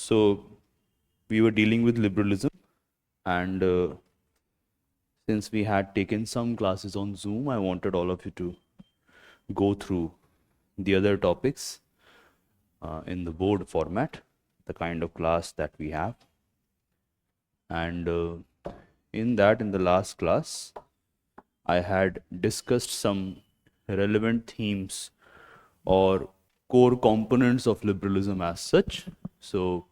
So we were dealing with liberalism, and since we had taken some classes on Zoom, I wanted all of you to go through the other topics in the board format, the kind of class that we have. And in the last class, I had discussed some relevant themes or core components of liberalism as such. So,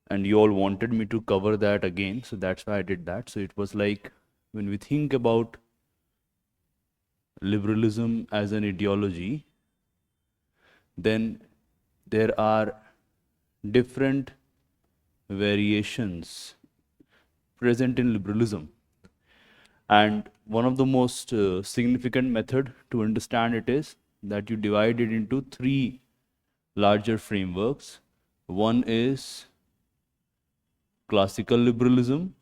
and you all wanted me to cover that again, so that's why I did that. So it was like, when we think about liberalism as an ideology, then there are different variations present in liberalism. And one of the most significant method to understand it is that you divide it into three larger frameworks. One is classical liberalism,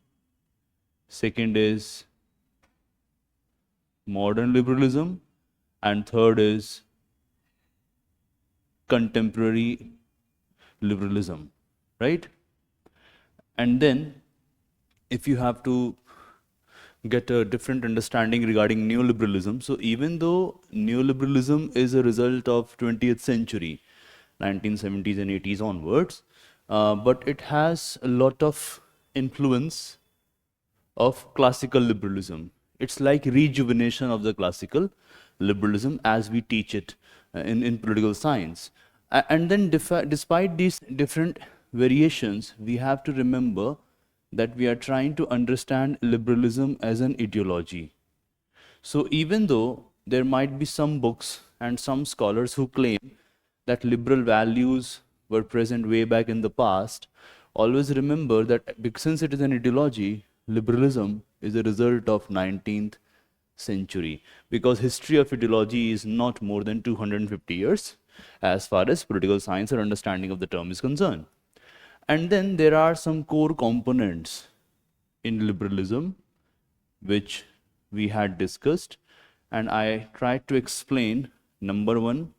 second is modern liberalism, and third is contemporary liberalism, right? And then if you have to get a different understanding regarding neoliberalism, so even though neoliberalism is a result of 20th century, 1970s and 80s onwards, but it has a lot of influence of classical liberalism. It's like rejuvenation of the classical liberalism as we teach it in political science. And then despite these different variations, we have to remember that we are trying to understand liberalism as an ideology. So even though there might be some books and some scholars who claim that liberal values were present way back in the past, always remember that since it is an ideology, liberalism is a result of 19th century, because history of ideology is not more than 250 years as far as political science or understanding of the term is concerned. And then there are some core components in liberalism which we had discussed, and I tried to explain. Number one,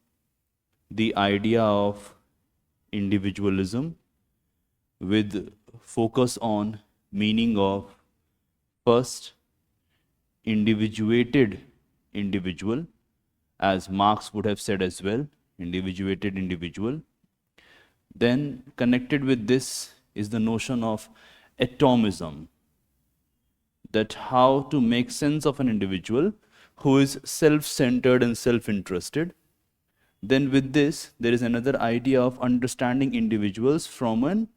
the idea of individualism with focus on meaning of first individuated individual, as Marx would have said as well, individuated individual. Then connected with this is the notion of atomism, that how to make sense of an individual who is self-centered and self-interested. Then with this, there is another idea of understanding individuals from an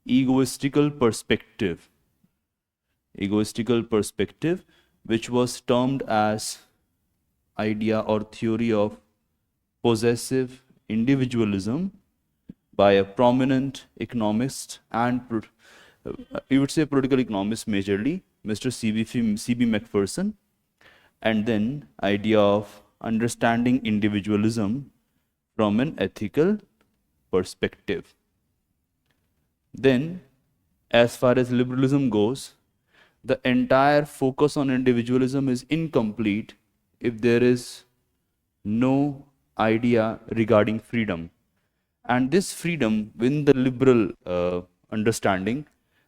egoistical perspective, which was termed as idea or theory of possessive individualism by a prominent economist and you would say political economist majorly, Mr. C.B. Macpherson. And then idea of understanding individualism from an ethical perspective. Then, as far as liberalism goes, the entire focus on individualism is incomplete if there is no idea regarding freedom. And this freedom, within the liberal understanding,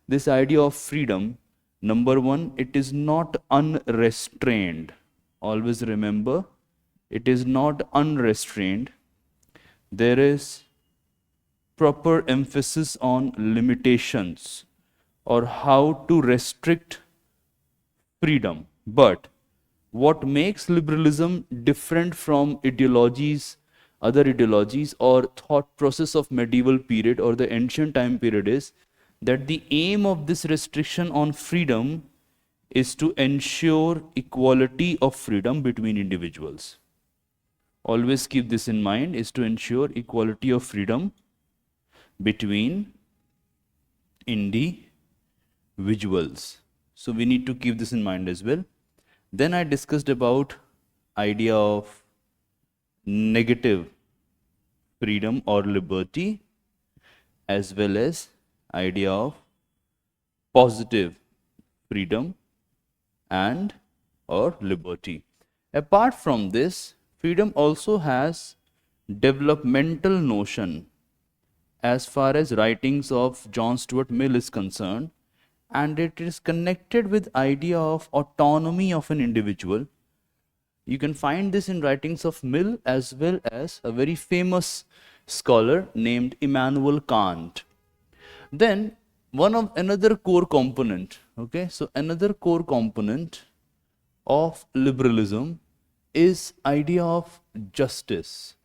this idea of freedom, number one, it is not unrestrained. Always remember, it is not unrestrained. There is proper emphasis on limitations or how to restrict freedom. But what makes liberalism different from ideologies, other ideologies or thought process of medieval period or the ancient time period is that the aim of this restriction on freedom is to ensure equality of freedom between individuals. Always keep this in mind, is to ensure equality of freedom between individuals. So we need to keep this in mind as well. Then I discussed about idea of negative freedom or liberty, as well as idea of positive freedom and or liberty. Apart from this, freedom also has developmental notion as far as writings of John Stuart Mill is concerned, and it is connected with idea of autonomy of an individual. You can find this in writings of Mill as well as a very famous scholar named Immanuel Kant. Then another core component, okay, so another core component of liberalism is idea of justice.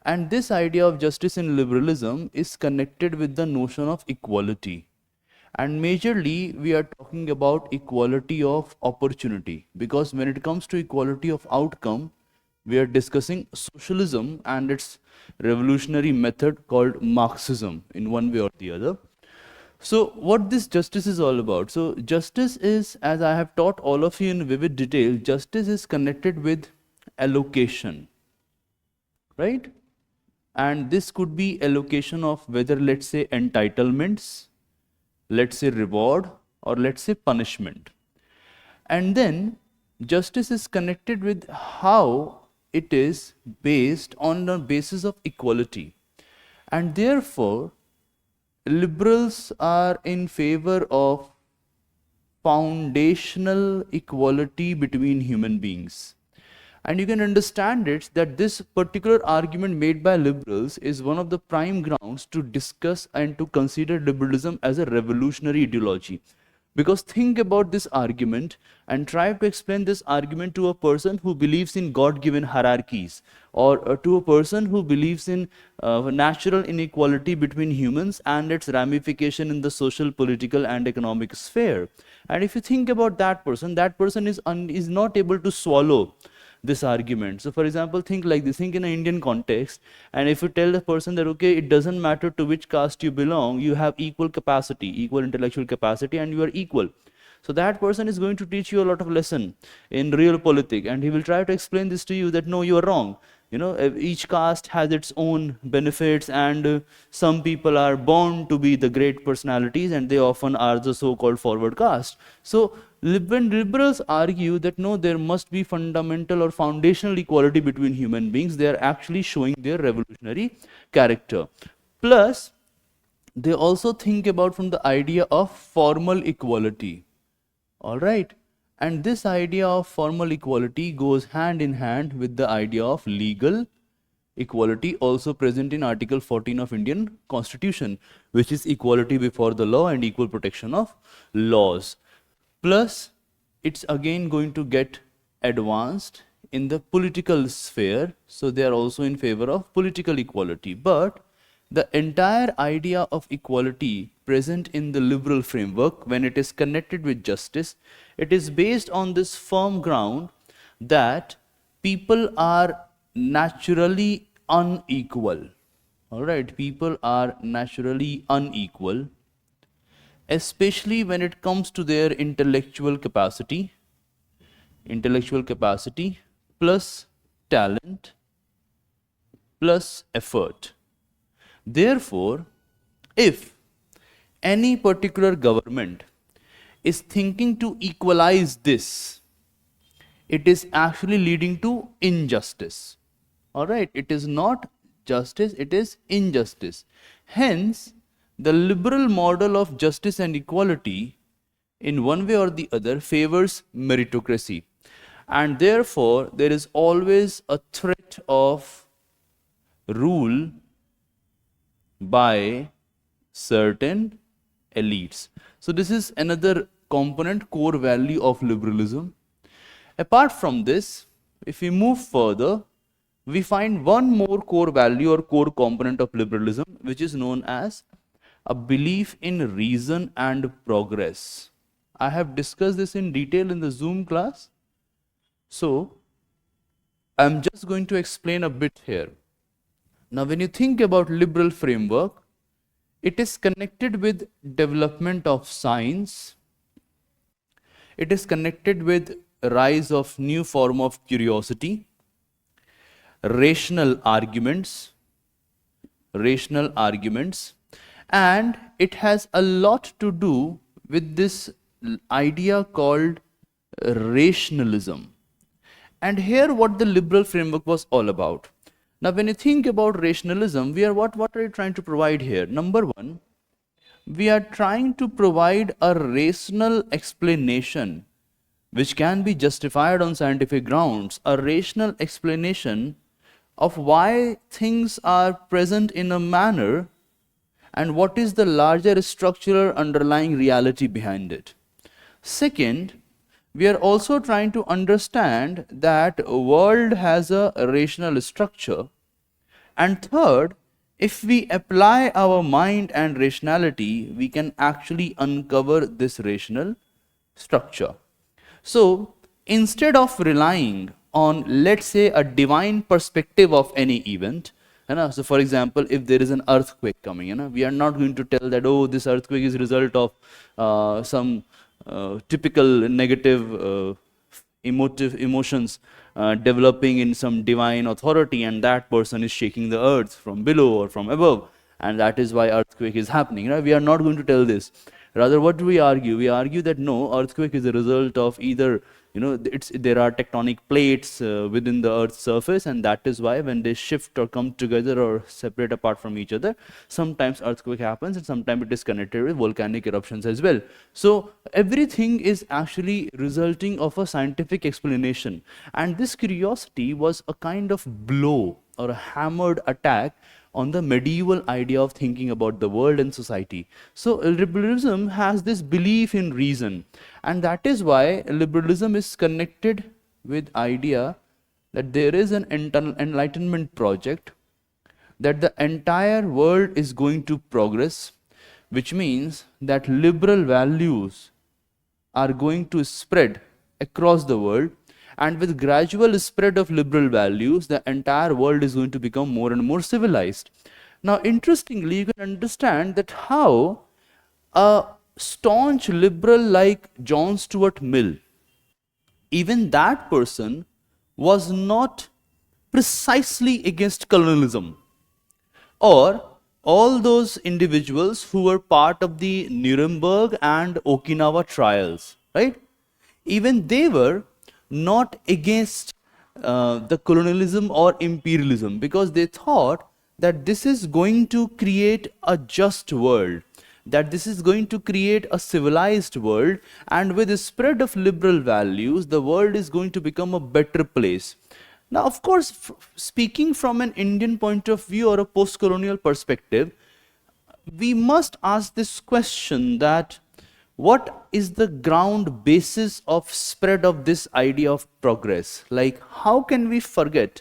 And this idea of justice in liberalism is connected with the notion of equality. And majorly, we are talking about equality of opportunity, because when it comes to equality of outcome, we are discussing socialism and its revolutionary method called Marxism in one way or the other. So what this justice is all about? So justice is, as I have taught all of you in vivid detail, justice is connected with allocation, right? And this could be allocation of whether, let's say, entitlements, let's say reward, or let's say punishment. And then justice is connected with how it is based on the basis of equality. And therefore, liberals are in favor of foundational equality between human beings. And you can understand it that this particular argument made by liberals is one of the prime grounds to discuss and to consider liberalism as a revolutionary ideology. Because think about this argument and try to explain this argument to a person who believes in God-given hierarchies, or to a person who believes in natural inequality between humans and its ramification in the social, political, and economic sphere. And if you think about that person is not able to swallow this argument. So for example, think like this, think in an Indian context, and if you tell the person that, okay, it doesn't matter to which caste you belong, you have equal capacity, equal intellectual capacity, and you are equal. So that person is going to teach you a lot of lesson in real politics, and he will try to explain this to you that no, you are wrong. You know, each caste has its own benefits, and some people are born to be the great personalities, and they often are the so-called forward caste. So when liberals argue that no, there must be fundamental or foundational equality between human beings, they are actually showing their revolutionary character. Plus, they also think about from the idea of formal equality. All right. And this idea of formal equality goes hand in hand with the idea of legal equality, also present in Article 14 of Indian Constitution, which is equality before the law and equal protection of laws. Plus, it's again going to get advanced in the political sphere, so they are also in favor of political equality. But the entire idea of equality present in the liberal framework, when it is connected with justice, it is based on this firm ground that people are naturally unequal. All right, people are naturally unequal, especially when it comes to their intellectual capacity plus talent plus effort. Therefore, if any particular government is thinking to equalize this, it is actually leading to injustice. All right, it is not justice, it is injustice. Hence, the liberal model of justice and equality in one way or the other favors meritocracy. And therefore, there is always a threat of rule by certain elites. So this is another component, core value of liberalism. Apart from this, if we move further, we find one more core value or core component of liberalism, which is known as a belief in reason and progress. I have discussed this in detail in the Zoom class. So I'm just going to explain a bit here. Now, when you think about liberal framework, it is connected with development of science. It is connected with rise of new form of curiosity, rational arguments, and it has a lot to do with this idea called rationalism. And here what the liberal framework was all about. Now, when you think about rationalism, what are you trying to provide here? Number one, we are trying to provide a rational explanation which can be justified on scientific grounds, a rational explanation of why things are present in a manner and what is the larger structural underlying reality behind it. Second, we are also trying to understand that a world has a rational structure. And third, if we apply our mind and rationality, we can actually uncover this rational structure. So instead of relying on, let's say, a divine perspective of any event, so for example, if there is an earthquake coming, we are not going to tell that, oh, this earthquake is a result of some typical negative emotions developing in some divine authority, and that person is shaking the earth from below or from above, and that is why earthquake is happening. We are not going to tell this. Rather, what do we argue? We argue that no, earthquake is a result of either, there are tectonic plates within the Earth's surface, and that is why when they shift or come together or separate apart from each other, sometimes earthquake happens, and sometimes it is connected with volcanic eruptions as well. So everything is actually resulting of a scientific explanation, and this curiosity was a kind of blow or a hammered attack on the medieval idea of thinking about the world and society. So liberalism has this belief in reason, and that is why liberalism is connected with idea that there is an enlightenment project, that the entire world is going to progress, which means that liberal values are going to spread across the world, and with gradual spread of liberal values, the entire world is going to become more and more civilized. Now, interestingly, you can understand that how a staunch liberal like John Stuart Mill, even that person was not precisely against colonialism, or all those individuals who were part of the Nuremberg and Okinawa trials, right? Even they were not against the colonialism or imperialism, because they thought that this is going to create a just world, that this is going to create a civilized world, and with the spread of liberal values, the world is going to become a better place. Now, of course, speaking from an Indian point of view or a post-colonial perspective, we must ask this question that what is the ground basis of spread of this idea of progress? Like, how can we forget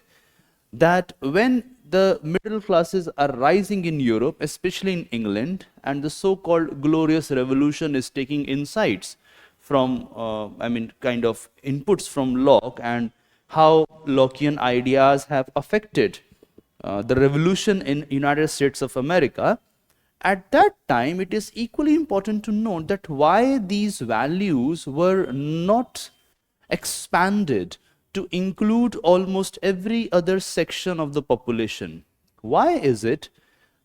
that when the middle classes are rising in Europe, especially in England, and the so-called glorious revolution is taking insights from, kind of inputs from Locke, and how Lockean ideas have affected the revolution in United States of America. At that time, it is equally important to note that why these values were not expanded to include almost every other section of the population. Why is it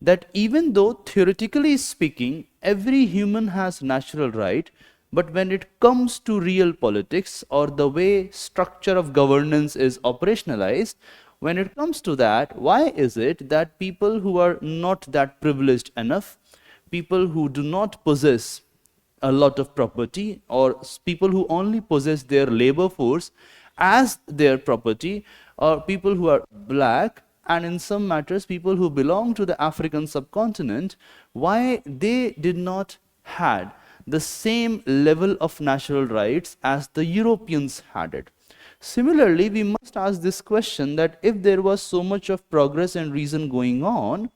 that even though theoretically speaking, every human has natural right, but when it comes to real politics or the way structure of governance is operationalized, when it comes to that, why is it that people who are not that privileged enough, people who do not possess a lot of property, or people who only possess their labor force as their property, or people who are black, and in some matters people who belong to the African subcontinent, why they did not had the same level of natural rights as the Europeans had it? Similarly, we must ask this question that if there was so much of progress and reason going on,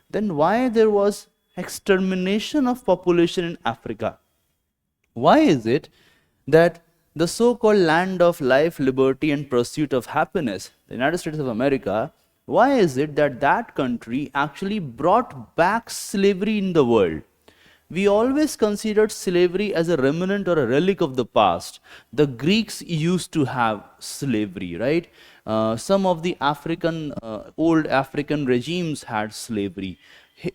then why there was extermination of population in Africa? Why is it that the so-called land of life, liberty, and pursuit of happiness, the United States of America, why is it that that country actually brought back slavery in the world? We always considered slavery as a remnant or a relic of the past. The Greeks used to have slavery, right? Some of the old African regimes had slavery.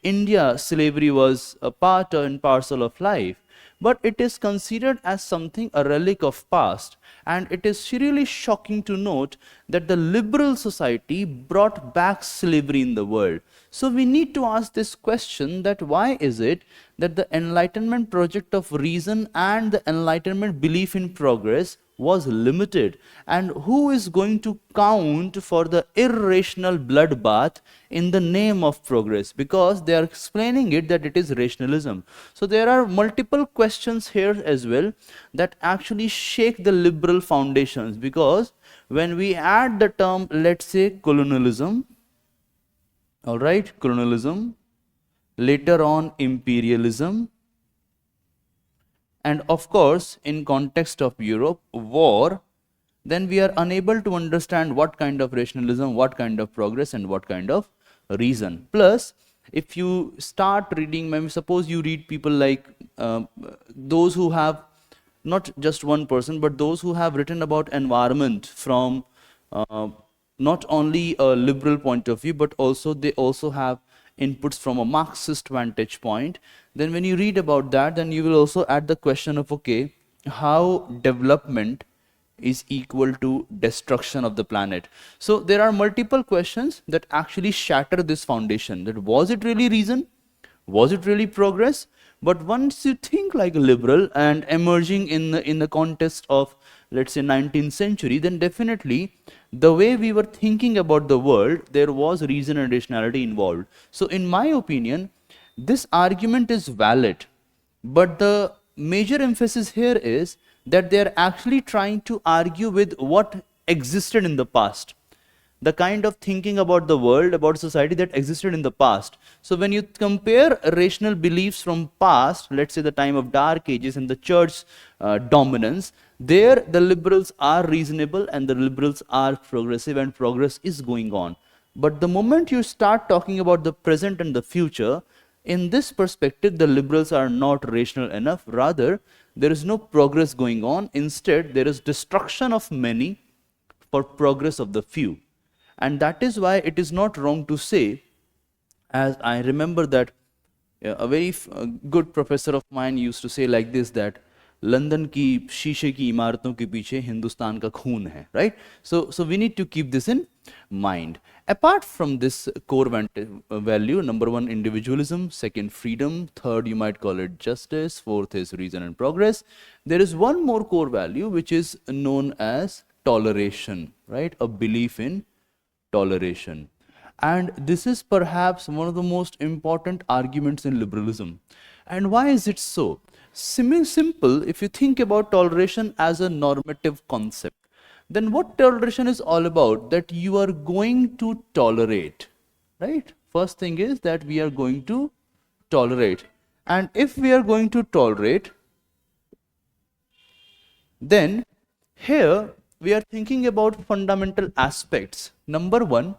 India, slavery was a part and parcel of life. but it is considered as something, a relic of past. And it is really shocking to note that the liberal society brought back slavery in the world. So we need to ask this question, that why is it that the Enlightenment project of reason and the Enlightenment belief in progress was limited, and who is going to count for the irrational bloodbath in the name of progress, because they are explaining it that it is rationalism. So there are multiple questions here as well that actually shake the liberal foundations, because when we add the term, let's say, colonialism, all right, colonialism, later on imperialism, and of course in context of Europe, war, then we are unable to understand what kind of rationalism, what kind of progress, and what kind of reason. Plus, if you start reading, maybe suppose you read people like those who have, not just one person, but those who have written about environment from not only a liberal point of view, but also they also have inputs from a Marxist vantage point. Then when you read about that, then you will also add the question of, okay, how development is equal to destruction of the planet. So there are multiple questions that actually shatter this foundation, that was it really reason? Was it really progress? But once you think like a liberal and emerging in the context of, let's say, 19th century, then definitely the way we were thinking about the world, there was reason and rationality involved. So in my opinion, this argument is valid, but the major emphasis here is that they are actually trying to argue with what existed in the past, the kind of thinking about the world, about society that existed in the past. So when you compare rational beliefs from past, let's say the time of Dark Ages and the church dominance, there the liberals are reasonable and the liberals are progressive and progress is going on. But the moment you start talking about the present and the future, in this perspective, the liberals are not rational enough. Rather, there is no progress going on. Instead, there is destruction of many for progress of the few. And that is why it is not wrong to say, as I remember that a very good professor of mine used to say like this, that London की शीशे की इमारतों के पीछे हिंदुस्तान का खून है, right? So we need to keep this in mind. Apart from this core value, number one, individualism, second, freedom, third, you might call it justice, fourth is reason and progress. There is one more core value which is known as toleration, right? A belief in toleration. And this is perhaps one of the most important arguments in liberalism. And why is it so? Simple, if you think about toleration as a normative concept, then what toleration is all about, that you are going to tolerate, right? First thing is that we are going to tolerate. And if we are going to tolerate, then here we are thinking about fundamental aspects. Number one,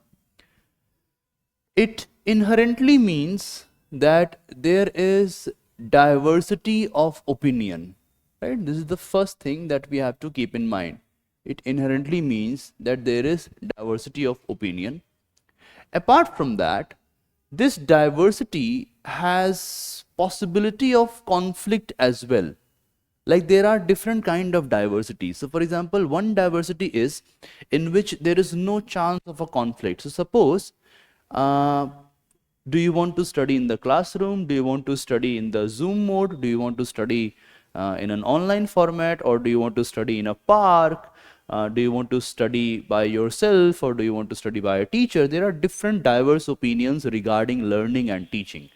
it inherently means that there is diversity of opinion, right? This is the first thing that we have to keep in mind. It inherently means that there is diversity of opinion. Apart from that, this diversity has possibility of conflict as well. Like there are different kind of diversity. So for example, one diversity is in which there is no chance of a conflict. So suppose, do you want to study in the classroom? Do you want to study in the Zoom mode? Do you want to study in an online format? Or do you want to study in a park? Do you want to study by yourself? Or do you want to study by a teacher? There are different diverse opinions regarding learning and teaching.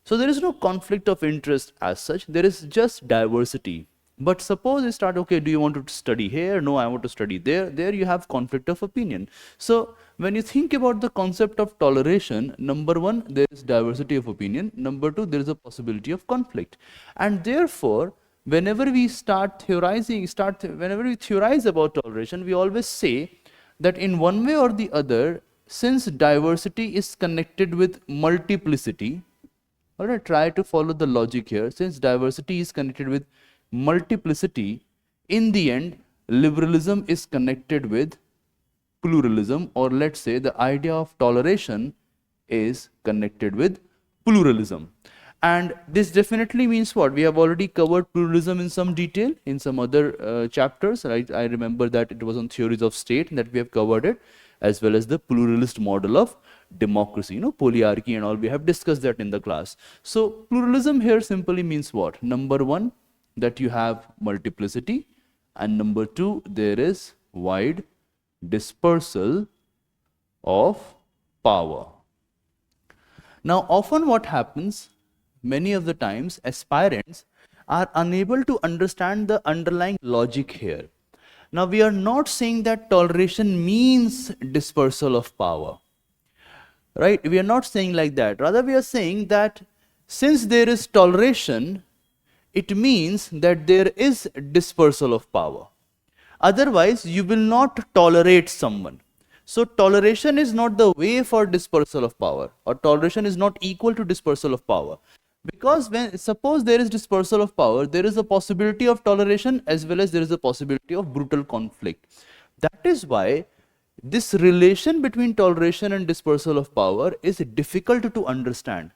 So there is no conflict of interest as such. There is just diversity. But suppose you start, okay, do you want to study here? No, I want to study there. There you have conflict of opinion. So when you think about the concept of toleration, number one, there is diversity of opinion. Number two, there is a possibility of conflict. And therefore, whenever we start theorizing, whenever we theorize about toleration, we always say that in one way or the other, since diversity is connected with multiplicity, all right, try to follow the logic here. Since diversity is connected with multiplicity, in the end, liberalism is connected with pluralism, or let's say the idea of toleration is connected with pluralism. And this definitely means what? We have already covered pluralism in some detail in some other chapters. Right? I remember that it was on theories of state that we have covered it, as well as the pluralist model of democracy, polyarchy and all. We have discussed that in the class. So pluralism here simply means what? Number one, that you have multiplicity, and number two, there is wide dispersal of power. Now, often what happens, many of the times, aspirants are unable to understand the underlying logic here. Now, we are not saying that toleration means dispersal of power, right? We are not saying like that. Rather, we are saying that since there is toleration, it means that there is dispersal of power. Otherwise, you will not tolerate someone. So toleration is not the way for dispersal of power, or toleration is not equal to dispersal of power. Because when suppose there is dispersal of power, there is a possibility of toleration as well as there is a possibility of brutal conflict. That is why this relation between toleration and dispersal of power is difficult to understand.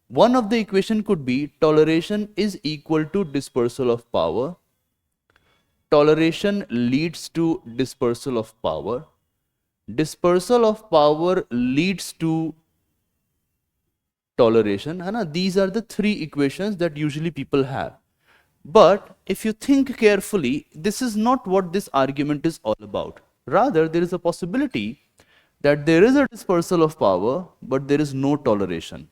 One of the equation could be toleration is equal to dispersal of power. Toleration leads to dispersal of power. Dispersal of power leads to toleration. These are the three equations that usually people have. But if you think carefully, this is not what this argument is all about. Rather, there is a possibility that there is a dispersal of power, but there is no toleration.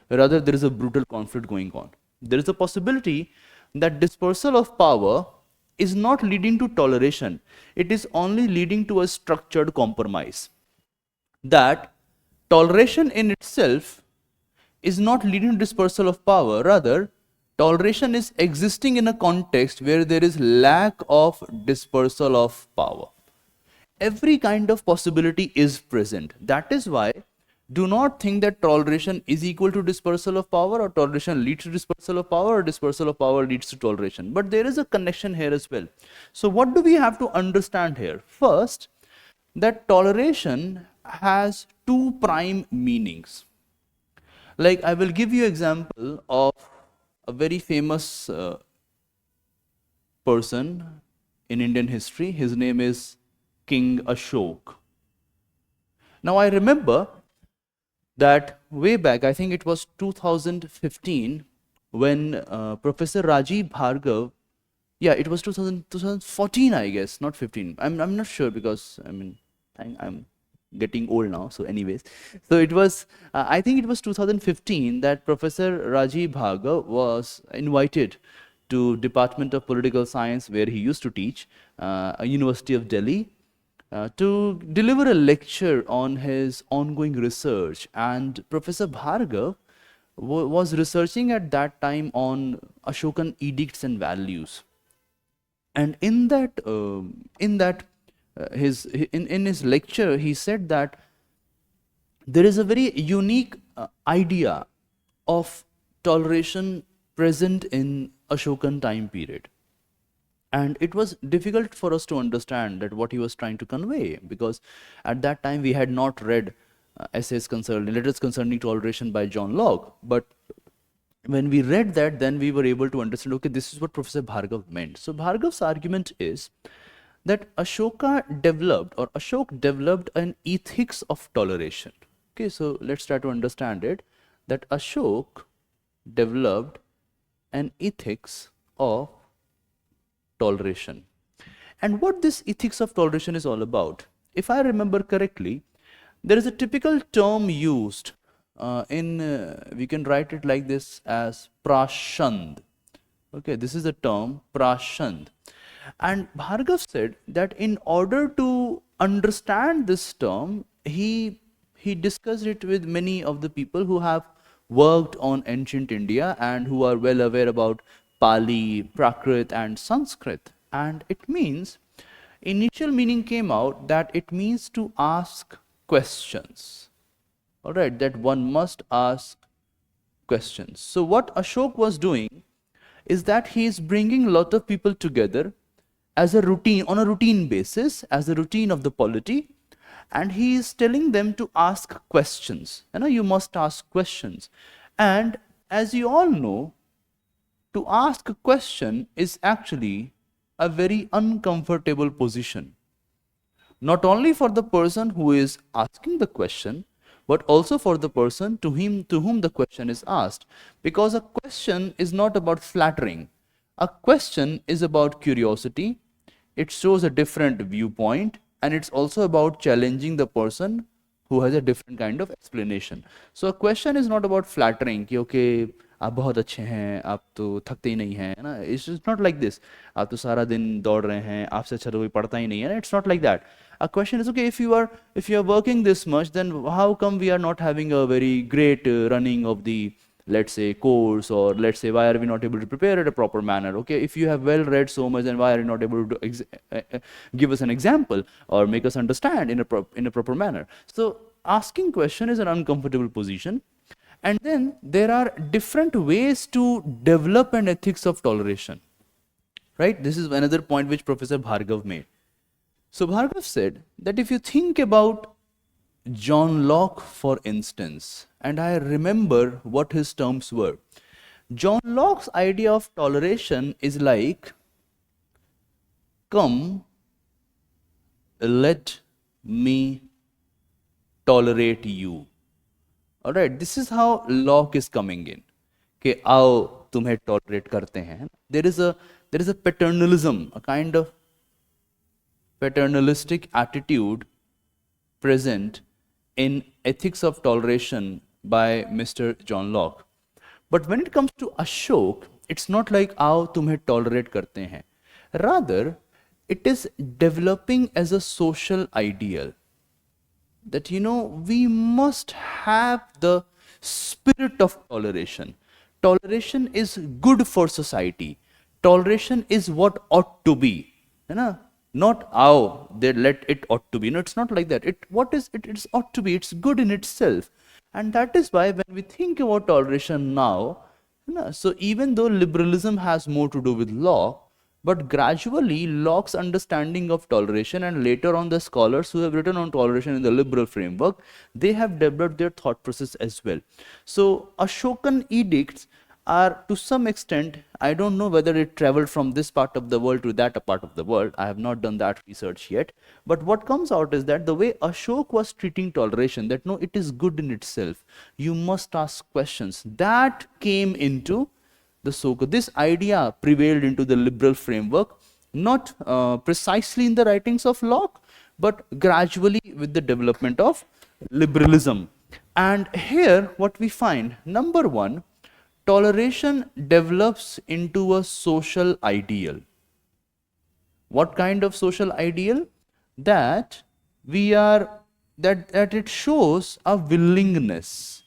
Rather, there is a brutal conflict going on. There is a possibility that dispersal of power is not leading to toleration. It is only leading to a structured compromise. That toleration in itself is not leading to dispersal of power. Rather, toleration is existing in a context where there is lack of dispersal of power. Every kind of possibility is present. That is why do not think that toleration is equal to dispersal of power, or toleration leads to dispersal of power, or dispersal of power leads to toleration. But there is a connection here as well. So what do we have to understand here? First, that toleration has two prime meanings. Like, I will give you example of a very famous person in Indian history. His name is King Ashok. Now, I remember that way back, I think it was 2015, when Professor Rajiv Bhargav, it was 2014, I guess, not 15. I'm not sure, because I'm getting old now. So anyways, so it was, I think it was 2015 that Professor Rajiv Bhargav was invited to Department of Political Science, where he used to teach, University of Delhi, to deliver a lecture on his ongoing research. And Professor Bhargav was researching at that time on Ashokan edicts and values. And in his lecture, he said that there is a very unique idea of toleration present in Ashokan time period. And it was difficult for us to understand that what he was trying to convey, because at that time we had not read essays letters concerning toleration by John Locke. But when we read that, then we were able to understand, okay, this is what Professor Bhargav meant. So Bhargav's argument is that Ashok developed an ethics of toleration. Okay, so let's try to understand it. That Ashok developed an ethics of toleration. And what this ethics of toleration is all about, if I remember correctly, there is a typical term used we can write it like this as prashand. Okay, this is the term prashand. And Bhargav said that in order to understand this term, he discussed it with many of the people who have worked on ancient India and who are well aware about Pali, Prakrit and Sanskrit. And it means, initial meaning came out that it means to ask questions. Alright, that one must ask questions. So what Ashok was doing is that he is bringing a lot of people together as a routine, on a routine basis, as a routine of the polity, and he is telling them to ask questions. You must ask questions. And as you all know, to ask a question is actually a very uncomfortable position. Not only for the person who is asking the question, but also for the person to whom the question is asked. Because a question is not about flattering. A question is about curiosity. It shows a different viewpoint, and it's also about challenging the person who has a different kind of explanation. So a question is not about flattering कि okay आप बहुत अच्छे हैं, आप तो थकते ही नहीं हैं, है ना? It's not like this. आप तो सारा दिन दौड़ रहे हैं, आपसे अच्छा तो कोई पढ़ता ही नहीं है ना? It's not like that. A question is okay, if you are working this much, then how come we are not having a very great running of the, let's say, course, or let's say, why are we not able to prepare it a proper manner? Okay, if you have well read so much, then why are you not able to give us an example or make us understand in a proper manner? So asking question is an uncomfortable position. And then there are different ways to develop an ethics of toleration, right? This is another point which Professor Bhargav made. So Bhargav said that if you think about John Locke, for instance, and I remember what his terms were. John Locke's idea of toleration is like, come, let me tolerate you. Alright, this is how Locke is coming in. कि आओ तुम्हें tolerate करते हैं. There is a paternalism, a kind of paternalistic attitude present in ethics of toleration by Mr. John Locke. But when it comes to Ashok, it's not like आओ तुम्हें tolerate करते हैं. Rather, it is developing as a social ideal. That, you know, we must have the spirit of toleration. Toleration is good for society. Toleration is what ought to be. You know? Not how they let it ought to be. No, it's not like that. It's ought to be. It's good in itself. And that is why when we think about toleration now, you know, so even though liberalism has more to do with law, but gradually Locke's understanding of toleration, and later on the scholars who have written on toleration in the liberal framework, they have developed their thought process as well. So Ashokan edicts are, to some extent, I don't know whether it traveled from this part of the world to that part of the world. I have not done that research yet. But what comes out is that the way Ashok was treating toleration, that no, it is good in itself. You must ask questions. That came into the Soka. This idea prevailed into the liberal framework, not precisely in the writings of Locke, but gradually with the development of liberalism. And here what we find, number one, toleration develops into a social ideal. What kind of social ideal? That we are, that it shows a willingness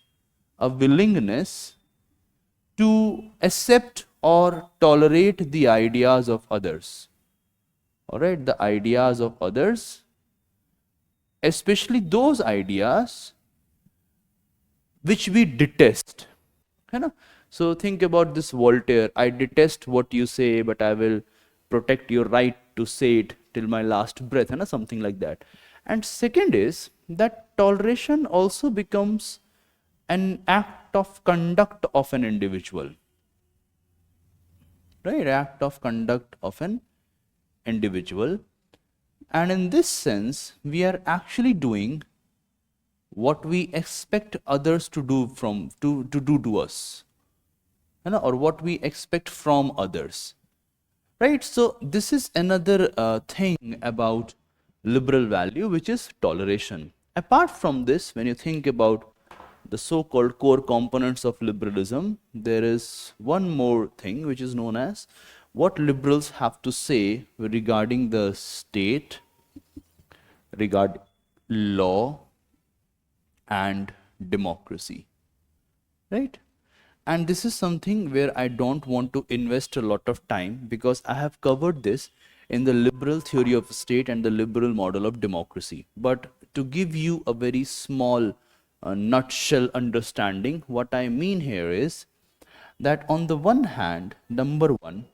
to accept or tolerate the ideas of others. Alright, the ideas of others, especially those ideas which we detest. You know? So think about this Voltaire, I detest what you say, but I will protect your right to say it till my last breath, you know, something like that. And second is that toleration also becomes an act of conduct of an individual. Right? Act of conduct of an individual. And in this sense, we are actually doing what we expect others to do to us. You know, or what we expect from others. Right? So this is another thing about liberal value, which is toleration. Apart from this, when you think about the so-called core components of liberalism, there is one more thing which is known as what liberals have to say regarding the state, regarding law and democracy, right? And this is something where I don't want to invest a lot of time, because I have covered this in the liberal theory of state and the liberal model of democracy. But to give you a very small nutshell understanding, what I mean here is that on the one hand, number one,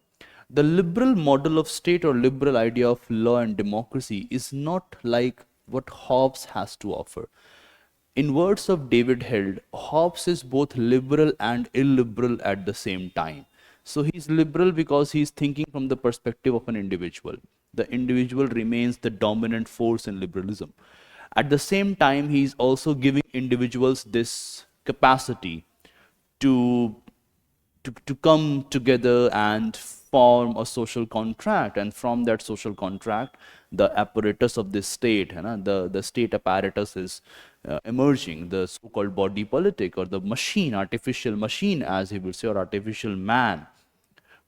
the liberal model of state or liberal idea of law and democracy is not like what Hobbes has to offer. In words of David Held, Hobbes is both liberal and illiberal at the same time. So he's liberal because he's thinking from the perspective of an individual. The individual remains the dominant force in liberalism. At the same time, he's also giving individuals this capacity to to come together and form a social contract, and from that social contract the apparatus of this state, the state apparatus is emerging, the so-called body politic, or the machine, artificial machine as he would say, or artificial man.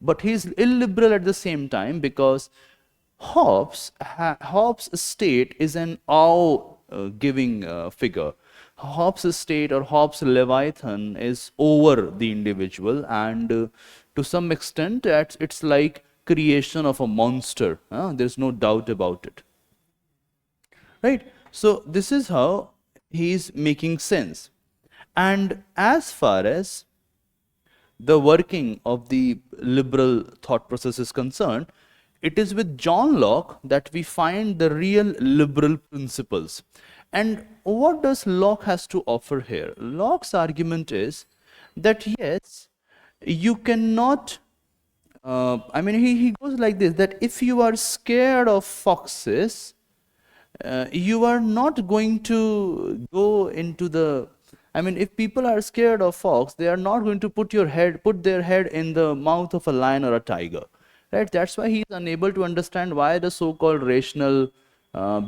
But he's illiberal at the same time because Hobbes' state is an awe-giving figure. Hobbes' state or Hobbes' Leviathan is over the individual, and to some extent it's like creation of a monster. There's no doubt about it. Right? So this is how he's making sense. And as far as the working of the liberal thought process is concerned, it is with John Locke that we find the real liberal principles. And what does Locke has to offer here? Locke's argument is that yes, you cannot, he goes like this, that if you are scared of foxes, you are not going to go into the, if people are scared of fox, they are not going to put their head in the mouth of a lion or a tiger. Right? That's why he is unable to understand why the so-called rational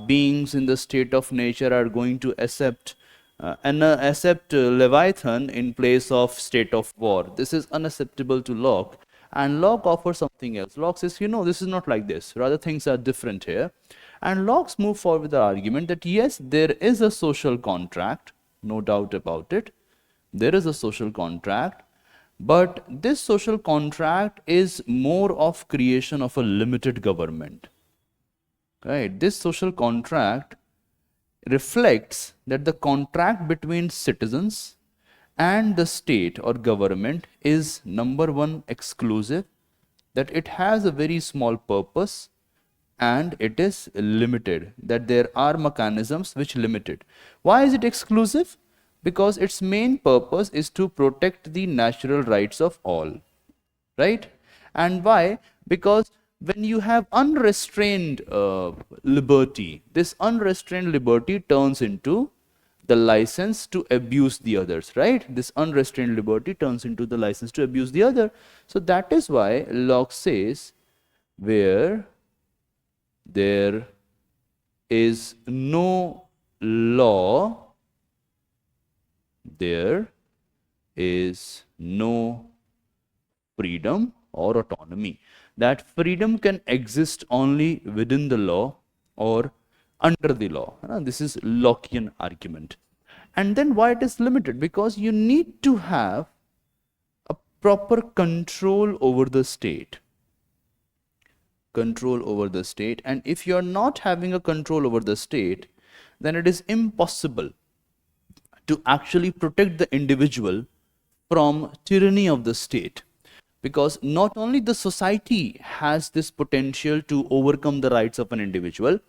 beings in the state of nature are going to accept Leviathan in place of state of war. This is unacceptable to Locke. And Locke offers something else. Locke says, this is not like this. Rather, things are different here. And Locke's move forward with the argument that yes, there is a social contract, no doubt about it. There is a social contract. But this social contract is more of creation of a limited government. Right? This social contract reflects that the contract between citizens and the state or government is, number one, exclusive, that it has a very small purpose, and it is limited, that there are mechanisms which limit it. Why is it exclusive? Because its main purpose is to protect the natural rights of all, right? And why? Because when you have unrestrained liberty, this unrestrained liberty turns into the license to abuse the others, right? This unrestrained liberty turns into the license to abuse the other. So that is why Locke says, where there is no law, there is no freedom or autonomy. That freedom can exist only within the law or under the law. This is Lockean argument. And then why it is limited? Because you need to have a proper control over the state. Control over the state. And if you are not having a control over the state, then it is impossible to actually protect the individual from tyranny of the state. Because not only the society has this potential to overcome the rights of an individual,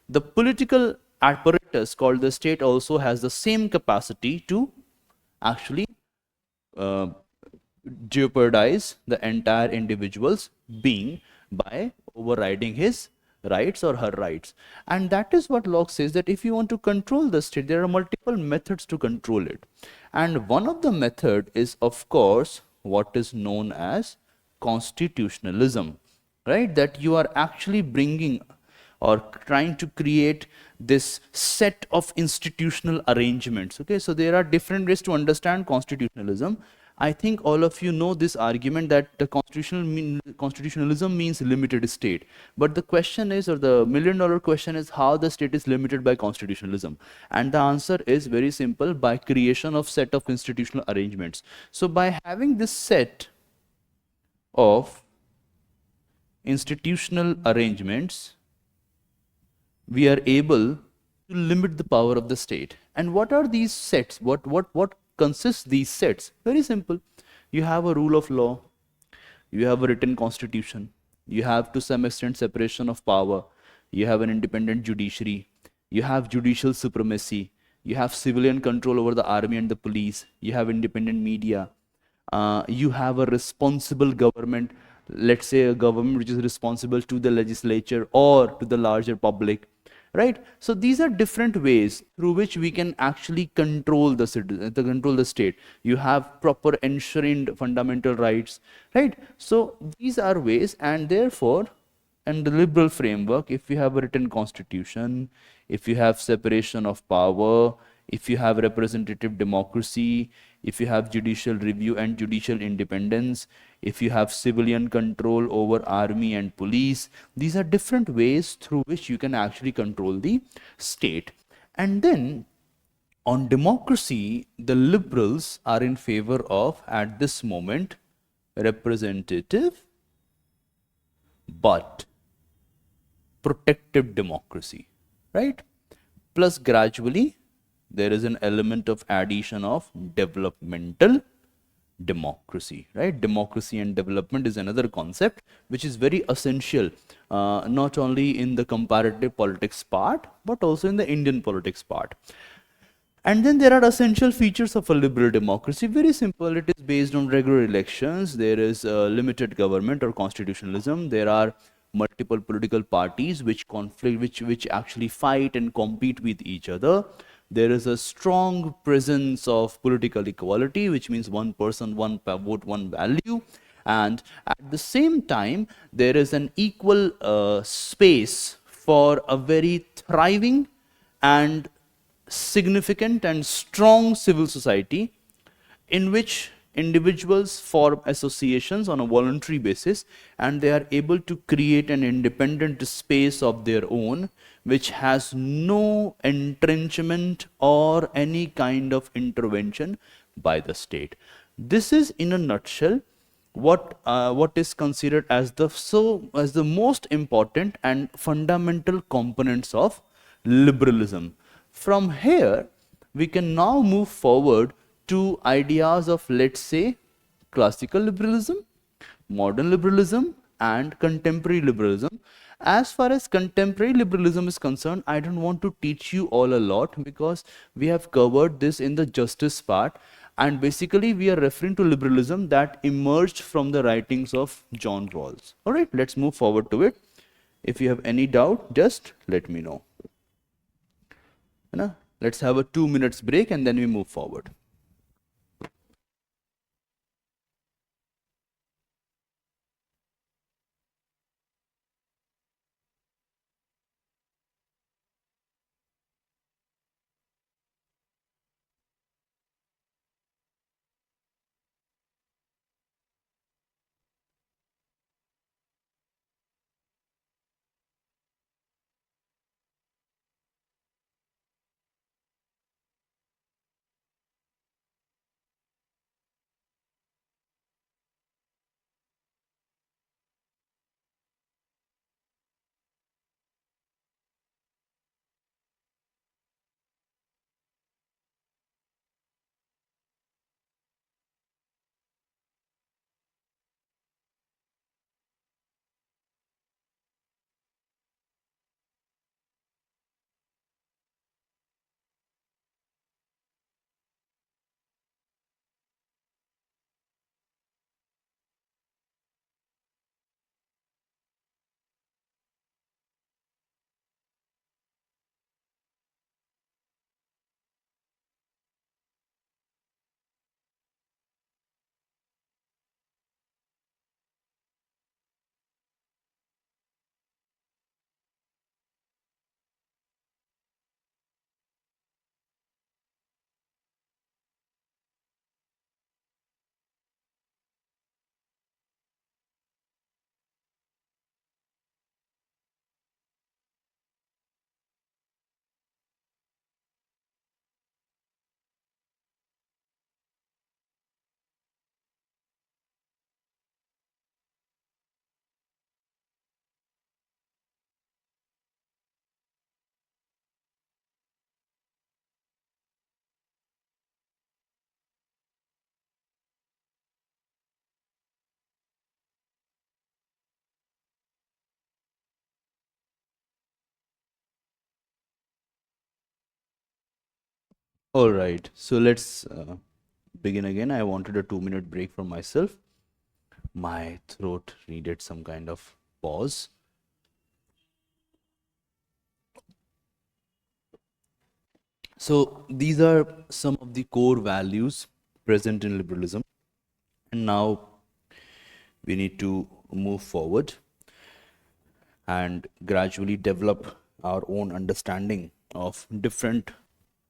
the political apparatus called the state also has the same capacity to actually jeopardize the entire individual's being by overriding his rights or her rights. And that is what Locke says, that if you want to control the state, there are multiple methods to control it. And one of the method is, of course, what is known as constitutionalism, right? That you are actually bringing or trying to create this set of institutional arrangements. Okay, so there are different ways to understand constitutionalism. I think all of you know this argument that the constitutionalism means limited state. But the question is, or the million-dollar question is, how the state is limited by constitutionalism? And the answer is very simple: by creation of set of institutional arrangements. So by having this set of institutional arrangements, we are able to limit the power of the state. And what are these sets? What consists these sets? Very simple. You have a rule of law, you have a written constitution, you have to some extent separation of power, you have an independent judiciary, you have judicial supremacy, You have civilian control over the army and the police. You have independent media. You have a responsible government, let's say a government which is responsible to the legislature or to the larger public, right? So these are different ways through which we can actually control the citizen, to control the state. You have proper enshrined fundamental rights, right? So these are ways, and therefore, and the liberal framework, if you have a written constitution, if you have separation of power, if you have representative democracy, if you have judicial review and judicial independence, if you have civilian control over army and police, these are different ways through which you can actually control the state. And then on democracy, the liberals are in favor of, at this moment, representative but protective democracy, right? Plus, gradually, there is an element of addition of developmental democracy, right? Democracy and development is another concept which is very essential, not only in the comparative politics part, but also in the Indian politics part. And then there are essential features of a liberal democracy. Very simple. It is based on regular elections. There is limited government or constitutionalism. There are multiple political parties which conflict, which actually fight and compete with each other. There is a strong presence of political equality, which means one person, one vote, one value. And at the same time, there is an equal space for a very thriving and significant and strong civil society in which individuals form associations on a voluntary basis, and they are able to create an independent space of their own which has no entrenchment or any kind of intervention by the state. This is in a nutshell what is considered as the most important and fundamental components of liberalism. From here, we can now move forward to ideas of, let's say, classical liberalism, modern liberalism, and contemporary liberalism. As far as contemporary liberalism is concerned, I don't want to teach you all a lot because we have covered this in the justice part, and basically we are referring to liberalism that emerged from the writings of John Rawls. All right, let's move forward to it. If you have any doubt, just let me know. Let's have a 2 minutes break and then we move forward. All right, so let's begin again. I wanted a 2-minute break for myself. My throat needed some kind of pause. So these are some of the core values present in liberalism. And now we need to move forward and gradually develop our own understanding of different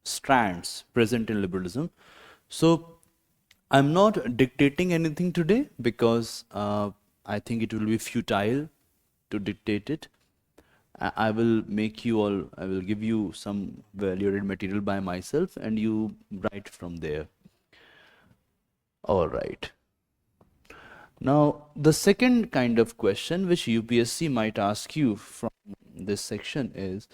strands present in liberalism. So I'm not dictating anything today because I think it will be futile to dictate it. I will I will give you some valued material by myself and you write from there. All right. Now, the second kind of question which UPSC might ask you from this section is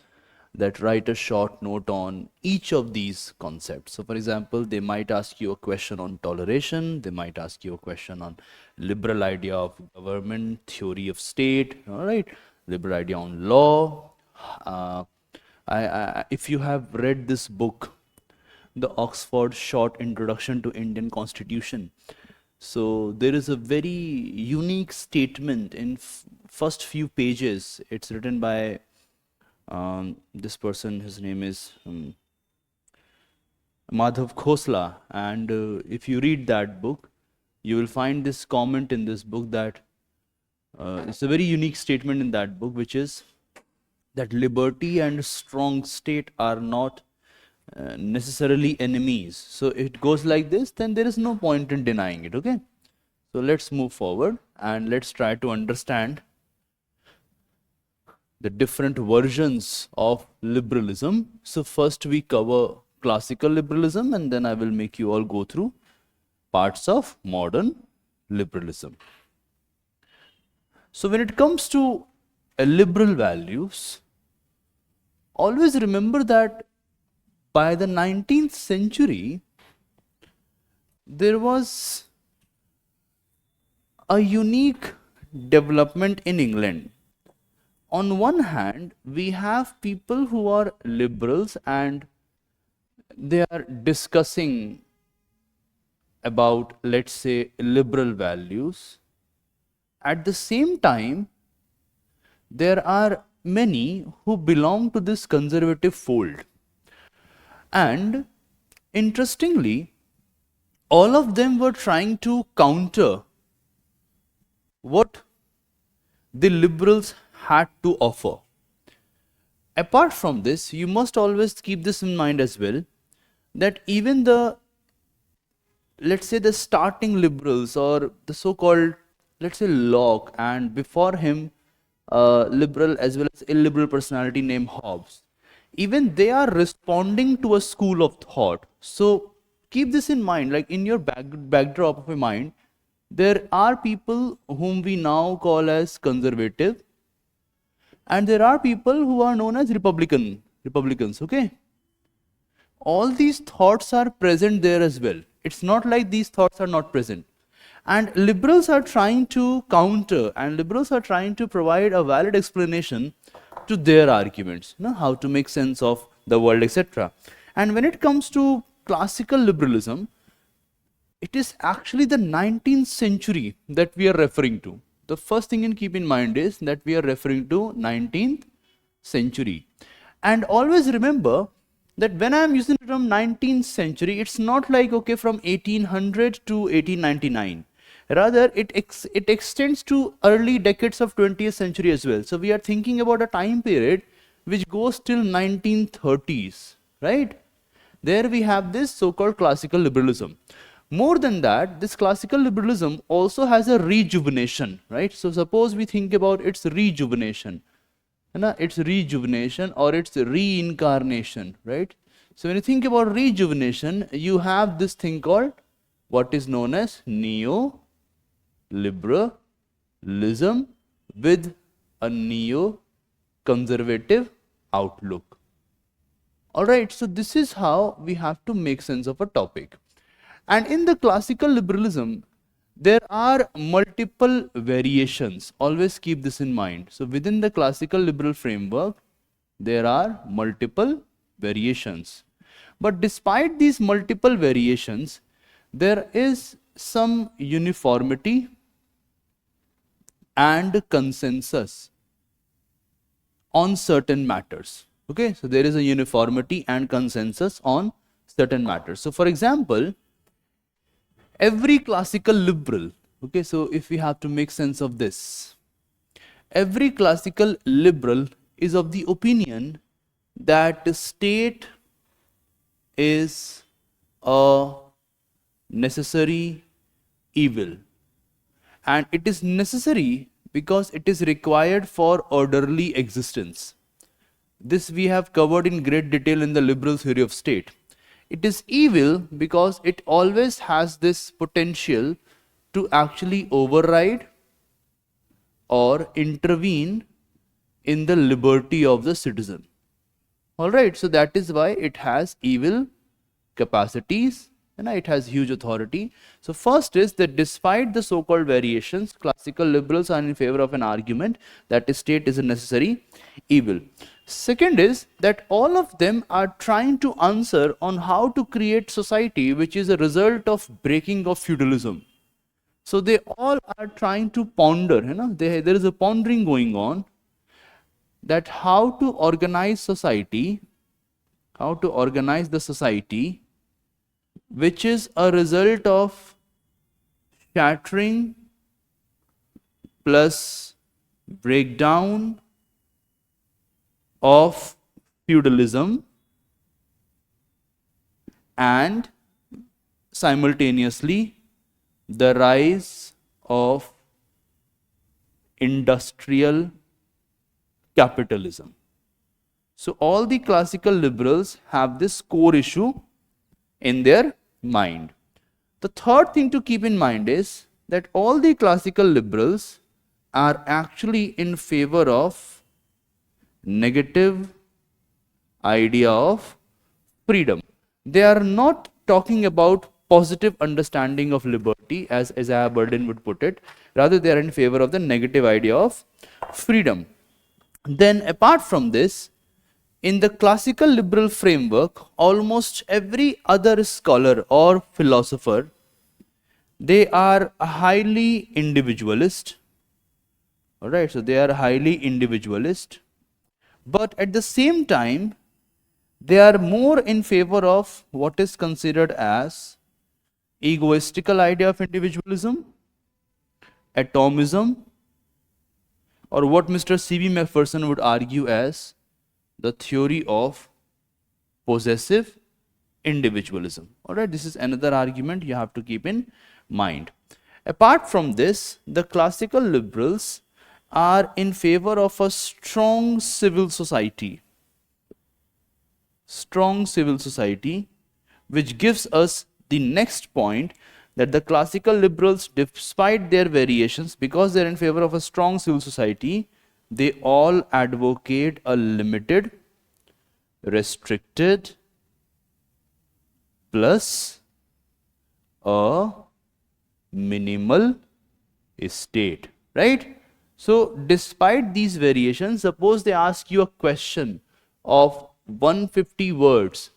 that write a short note on each of these concepts. So for example, they might ask you a question on toleration, they might ask you a question on liberal idea of government, theory of state, all right, liberal idea on law. If you have read this book, the Oxford Short Introduction to Indian Constitution, so there is a very unique statement in first few pages. It's written by this person, his name is Madhav Khosla, and if you read that book, you will find this comment in this book that it's a very unique statement in that book, which is that liberty and strong state are not necessarily enemies. So it goes like this, then there is no point in denying it, okay? So let's move forward and let's try to understand the different versions of liberalism. So first we cover classical liberalism and then I will make you all go through parts of modern liberalism. So when it comes to liberal values, always remember that by the 19th century, there was a unique development in England. On one hand, we have people who are liberals and they are discussing about, let's say, liberal values. At the same time, there are many who belong to this conservative fold. And interestingly, all of them were trying to counter what the liberals had to offer. Apart from this, you must always keep this in mind as well, that even the, let's say, the starting liberals or the so-called, let's say, Locke, and before him, liberal as well as illiberal personality named Hobbes, even they are responding to a school of thought. So keep this in mind, like in your backdrop of your mind, there are people whom we now call as conservative, and there are people who are known as Republicans, okay? All these thoughts are present there as well. It's not like these thoughts are not present. And liberals are trying to counter, and liberals are trying to provide a valid explanation to their arguments, you know, how to make sense of the world, etc. And when it comes to classical liberalism, it is actually the 19th century that we are referring to. The first thing to keep in mind is that we are referring to 19th century. And always remember that when I am using the term 19th century, it's not like, okay, from 1800 to 1899. Rather, it extends to early decades of 20th century as well. So we are thinking about a time period which goes till 1930s, right? There we have this so-called classical liberalism. More than that, this classical liberalism also has a rejuvenation, right? So suppose we think about its rejuvenation, its rejuvenation or its reincarnation, right? So when you think about rejuvenation, you have this thing called what is known as neoliberalism with a neo-conservative outlook. All right, so this is how we have to make sense of a topic. And in the classical liberalism, there are multiple variations. Always keep this in mind. So within the classical liberal framework, there are multiple variations. But despite these multiple variations, there is some uniformity and consensus on certain matters. Okay, so there is a uniformity and consensus on certain matters. So for example, every classical liberal, okay, so if we have to make sense of this, every classical liberal is of the opinion that the state is a necessary evil, and it is necessary because it is required for orderly existence. This we have covered in great detail in the liberal theory of state. It is evil because it always has this potential to actually override or intervene in the liberty of the citizen. Alright, so that is why it has evil capacities and it has huge authority. So first is that despite the so-called variations, classical liberals are in favor of an argument that the state is a necessary evil. Second is that all of them are trying to answer on how to create society which is a result of breaking of feudalism. So they all are trying to ponder, there is a pondering going on that how to organize society, how to organize the society which is a result of shattering plus breakdown of feudalism and simultaneously the rise of industrial capitalism. So all the classical liberals have this core issue in their mind. The third thing to keep in mind is that all the classical liberals are actually in favor of negative idea of freedom. They are not talking about positive understanding of liberty as Isaiah Berlin would put it. Rather, they are in favor of the negative idea of freedom. Then apart from this, in the classical liberal framework, almost every other scholar or philosopher, they are highly individualist. Alright, so they are highly individualist. But at the same time, they are more in favor of what is considered as egoistical idea of individualism, atomism, or what Mr. C.B. Macpherson would argue as the theory of possessive individualism. Alright, this is another argument you have to keep in mind. Apart from this, the classical liberals are in favor of a strong civil society. Strong civil society, which gives us the next point that the classical liberals, despite their variations, because they are in favor of a strong civil society, they all advocate a limited, restricted, plus a minimal state, right? So despite these variations, suppose they ask you a question of 150 words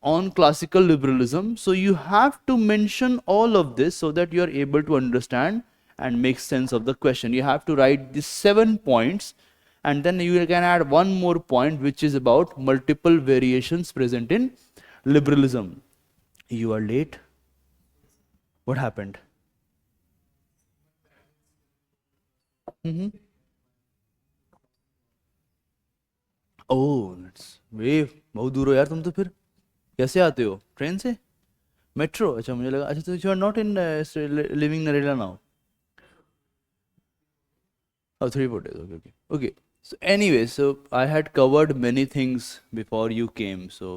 on classical liberalism, so you have to mention all of this so that you are able to understand and make sense of the question. You have to write these 7 points, and then you can add one more point which is about multiple variations present in liberalism. You are late. What happened? ओह वे बहुत दूर हो यार तुम तो। फिर कैसे आते हो? ट्रेन से? मेट्रो? अच्छा मुझे लगा अच्छा तो you are not in living Narela now. Oh, 3-4 days. Okay, okay. Okay. So anyway, so I had covered many things before you came, so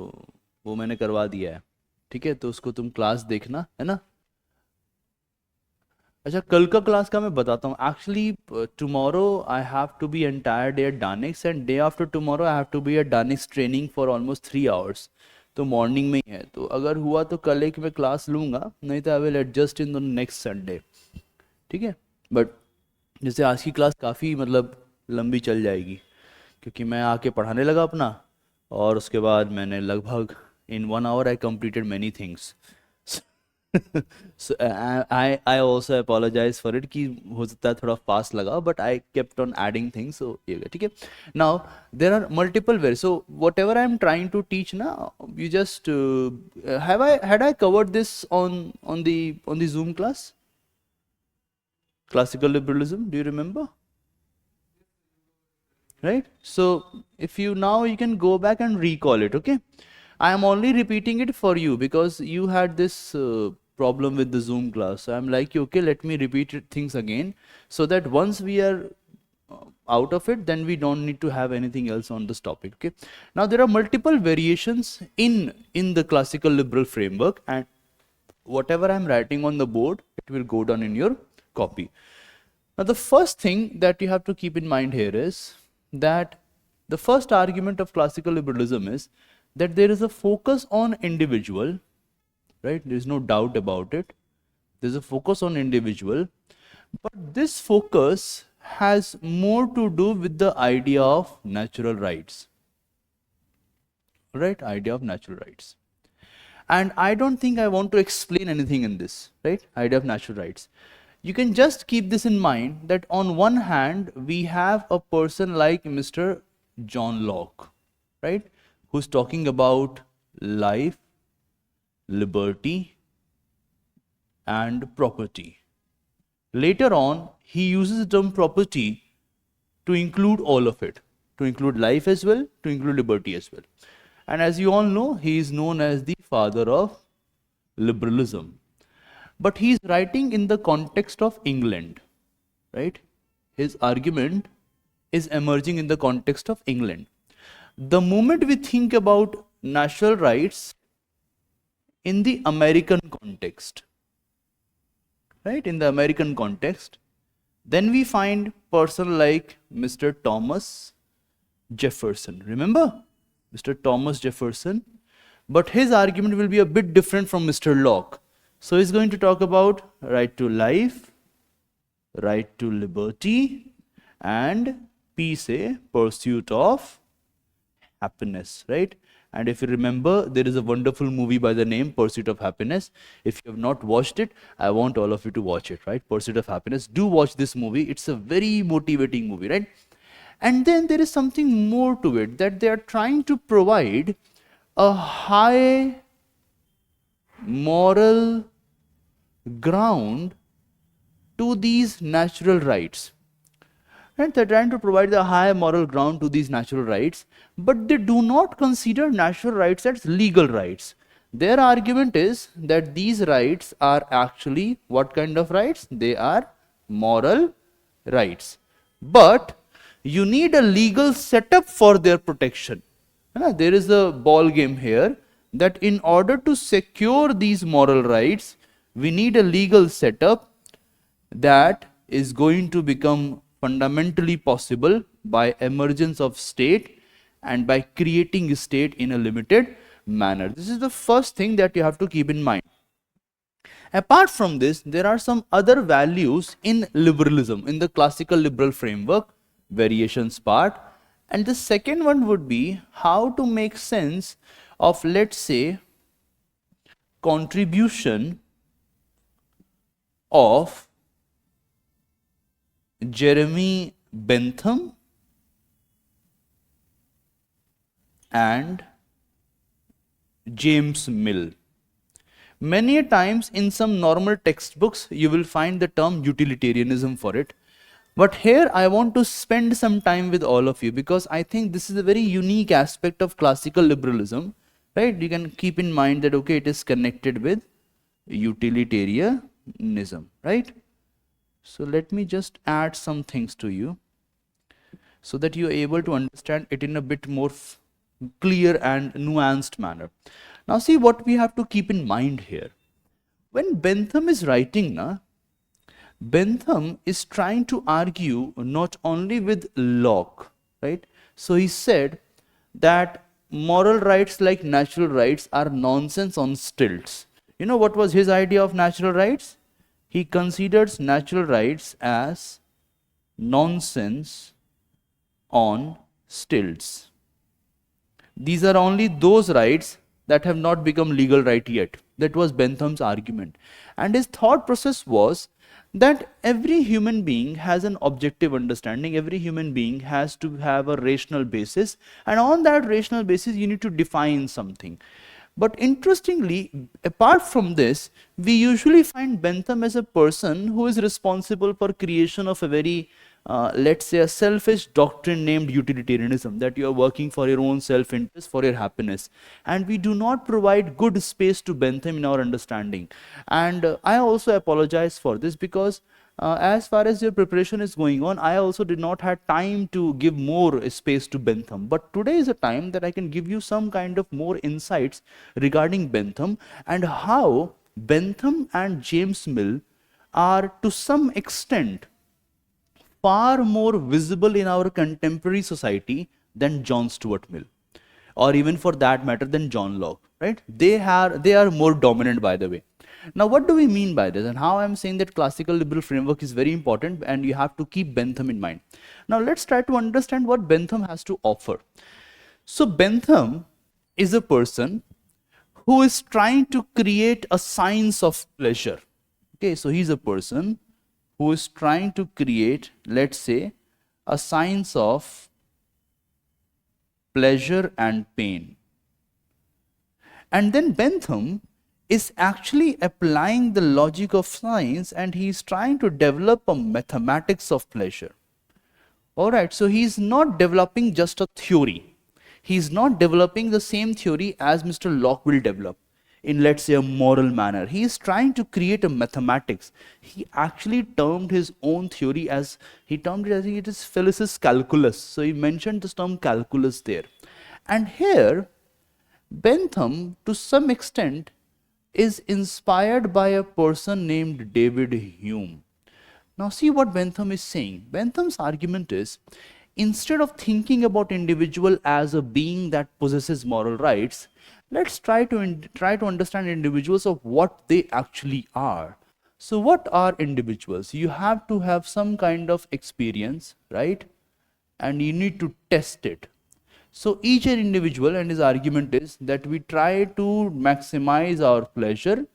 वो मैंने करवा दिया है, ठीक है? तो उसको तुम क्लास देखना, है ना? अच्छा कल का क्लास का मैं बताता हूँ। Actually tomorrow I have to be entire day at DANICS and day after tomorrow I have to be at DANICS training for almost 3 hours। तो मॉर्निंग में ही है, तो अगर हुआ तो कल एक मैं क्लास लूँगा, नहीं तो I will adjust in the next Sunday, ठीक है? बट जैसे आज की क्लास काफ़ी मतलब लंबी चल जाएगी, क्योंकि मैं आके पढ़ाने लगा अपना, और उसके बाद मैंने लगभग In 1 hour, I completed many things. So I also apologize for it कि हो सकता है थोड़ा fast लगा, but I kept on adding things, so ये ठीक है. Now there are multiple ways. So whatever I am trying to teach now, you just had I covered this on the Zoom class? Classical liberalism, do you remember? Right? So if you now you can go back and recall it, okay? I am only repeating it for you because you had this problem with the Zoom class. So I'm like, okay, let me repeat things again so that once we are out of it, then we don't need to have anything else on this topic, okay? Now there are multiple variations in the classical liberal framework, and whatever I'm writing on the board, it will go down in your copy. Now the first thing that you have to keep in mind here is that the first argument of classical liberalism is that there is a focus on individual, right? There is no doubt about it. There's a focus on individual, but this focus has more to do with the idea of natural rights, right? Idea of natural rights. And I don't think I want to explain anything in this, right? Idea of natural rights. You can just keep this in mind that on one hand, we have a person like Mr. John Locke, right? Who's talking about life, liberty, and property. Later on, he uses the term property to include all of it, to include life as well, to include liberty as well. And as you all know, he is known as the father of liberalism. But he is writing in the context of England, right? His argument is emerging in the context of England. The moment we think about natural rights in the American context, right? In the American context, then we find person like Mr. Thomas Jefferson. Remember? Mr. Thomas Jefferson. But his argument will be a bit different from Mr. Locke. So he's going to talk about right to life, right to liberty, and PSIR, pursuit of happiness, right? And if you remember, there is a wonderful movie by the name Pursuit of Happiness. If you have not watched it, I want all of you to watch it, right? Pursuit of Happiness. Do watch this movie. It's a very motivating movie, right? And then there is something more to it, that they are trying to provide a high moral ground to these natural rights. And they're trying to provide the high moral ground to these natural rights, but they do not consider natural rights as legal rights. Their argument is that these rights are actually what kind of rights? They are moral rights. But you need a legal setup for their protection. There is a ball game here that in order to secure these moral rights, we need a legal setup that is going to become fundamentally possible by emergence of state and by creating state in a limited manner. This is the first thing that you have to keep in mind. Apart from this, there are some other values in liberalism, in the classical liberal framework, variations part. And the second one would be how to make sense of, let's say, contribution of Jeremy Bentham and James Mill. Many a times in some normal textbooks, you will find the term utilitarianism for it. But here I want to spend some time with all of you because I think this is a very unique aspect of classical liberalism, right? You can keep in mind that, okay, it is connected with utilitarianism, right? So let me just add some things to you so that you are able to understand it in a bit more clear and nuanced manner. Now see what we have to keep in mind here. When Bentham is writing, Bentham is trying to argue not only with Locke, right? So he said that moral rights like natural rights are nonsense on stilts. You know what was his idea of natural rights? He considers natural rights as nonsense on stilts. These are only those rights that have not become legal right yet. That was Bentham's argument. And his thought process was that every human being has an objective understanding, every human being has to have a rational basis, and on that rational basis you need to define something. But interestingly, apart from this, we usually find Bentham as a person who is responsible for creation of a very, let's say, a selfish doctrine named utilitarianism, that you are working for your own self-interest, for your happiness. And we do not provide good space to Bentham in our understanding. And I also apologize for this, because as far as your preparation is going on, I also did not have time to give more space to Bentham. But today is a time that I can give you some kind of more insights regarding Bentham, and how Bentham and James Mill are to some extent far more visible in our contemporary society than John Stuart Mill, or even for that matter than John Locke, right? They are more dominant, by the way. Now, what do we mean by this, and how I'm saying that classical liberal framework is very important and you have to keep Bentham in mind. Now, let's try to understand what Bentham has to offer. So, Bentham is a person who is trying to create a science of pleasure. Okay, so he's a person who is trying to create, let's say, a science of pleasure and pain. And then Bentham is actually applying the logic of science, and he is trying to develop a mathematics of pleasure. Alright, so he is not developing just a theory. He is not developing the same theory as Mr. Locke will develop in, let's say, a moral manner. He is trying to create a mathematics. He actually termed his own theory as, he termed it, I think it is Felicis calculus. So he mentioned this term calculus there. And here, Bentham, to some extent, is inspired by a person named David Hume. Now see what Bentham is saying. Bentham's argument is, instead of thinking about individual as a being that possesses moral rights, let's try to understand individuals of what they actually are. So what are individuals? You have to have some kind of experience, right? And you need to test it. So each individual, and his argument is that we try to maximize our pleasure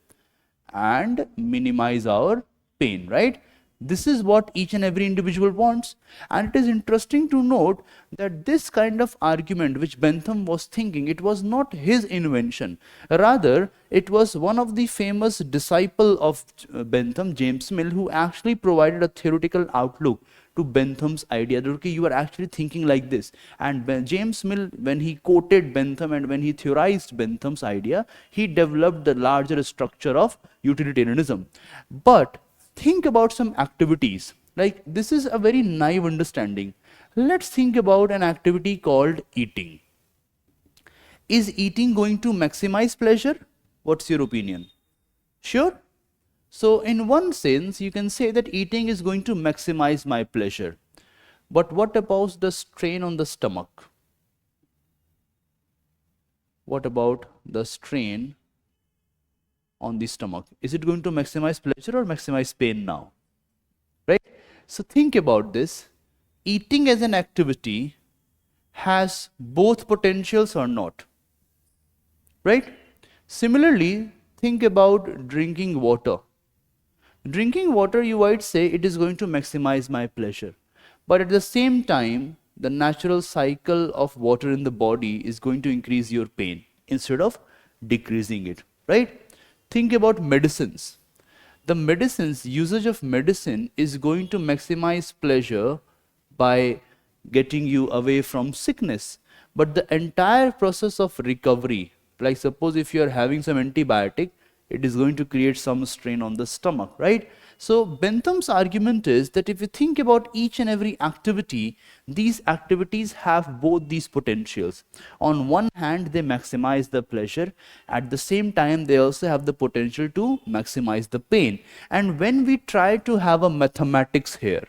and minimize our pain, right? This is what each and every individual wants. And it is interesting to note that this kind of argument which Bentham was thinking, it was not his invention. Rather, it was one of the famous disciple of Bentham, James Mill, who actually provided a theoretical outlook to Bentham's idea that, okay, you are actually thinking like this. And James Mill, when he quoted Bentham and when he theorized Bentham's idea, he developed the larger structure of utilitarianism. But think about some activities. Like, this is a very naive understanding. Let's think about an activity called eating. Is eating going to maximize pleasure? What's your opinion? Sure? So in one sense, you can say that eating is going to maximize my pleasure. But what about the strain on the stomach? What about the strain on the stomach? Is it going to maximize pleasure or maximize pain now? Right? So think about this. Eating as an activity has both potentials or not? Right? Similarly, think about drinking water. Drinking water, you might say, it is going to maximize my pleasure. But at the same time, the natural cycle of water in the body is going to increase your pain instead of decreasing it, right? Think about medicines. The usage of medicine is going to maximize pleasure by getting you away from sickness. But the entire process of recovery, like suppose if you are having some antibiotic, it is going to create some strain on the stomach, right? So Bentham's argument is that if you think about each and every activity, these activities have both these potentials. On one hand, they maximize the pleasure. At the same time, they also have the potential to maximize the pain. And when we try to have a mathematics here,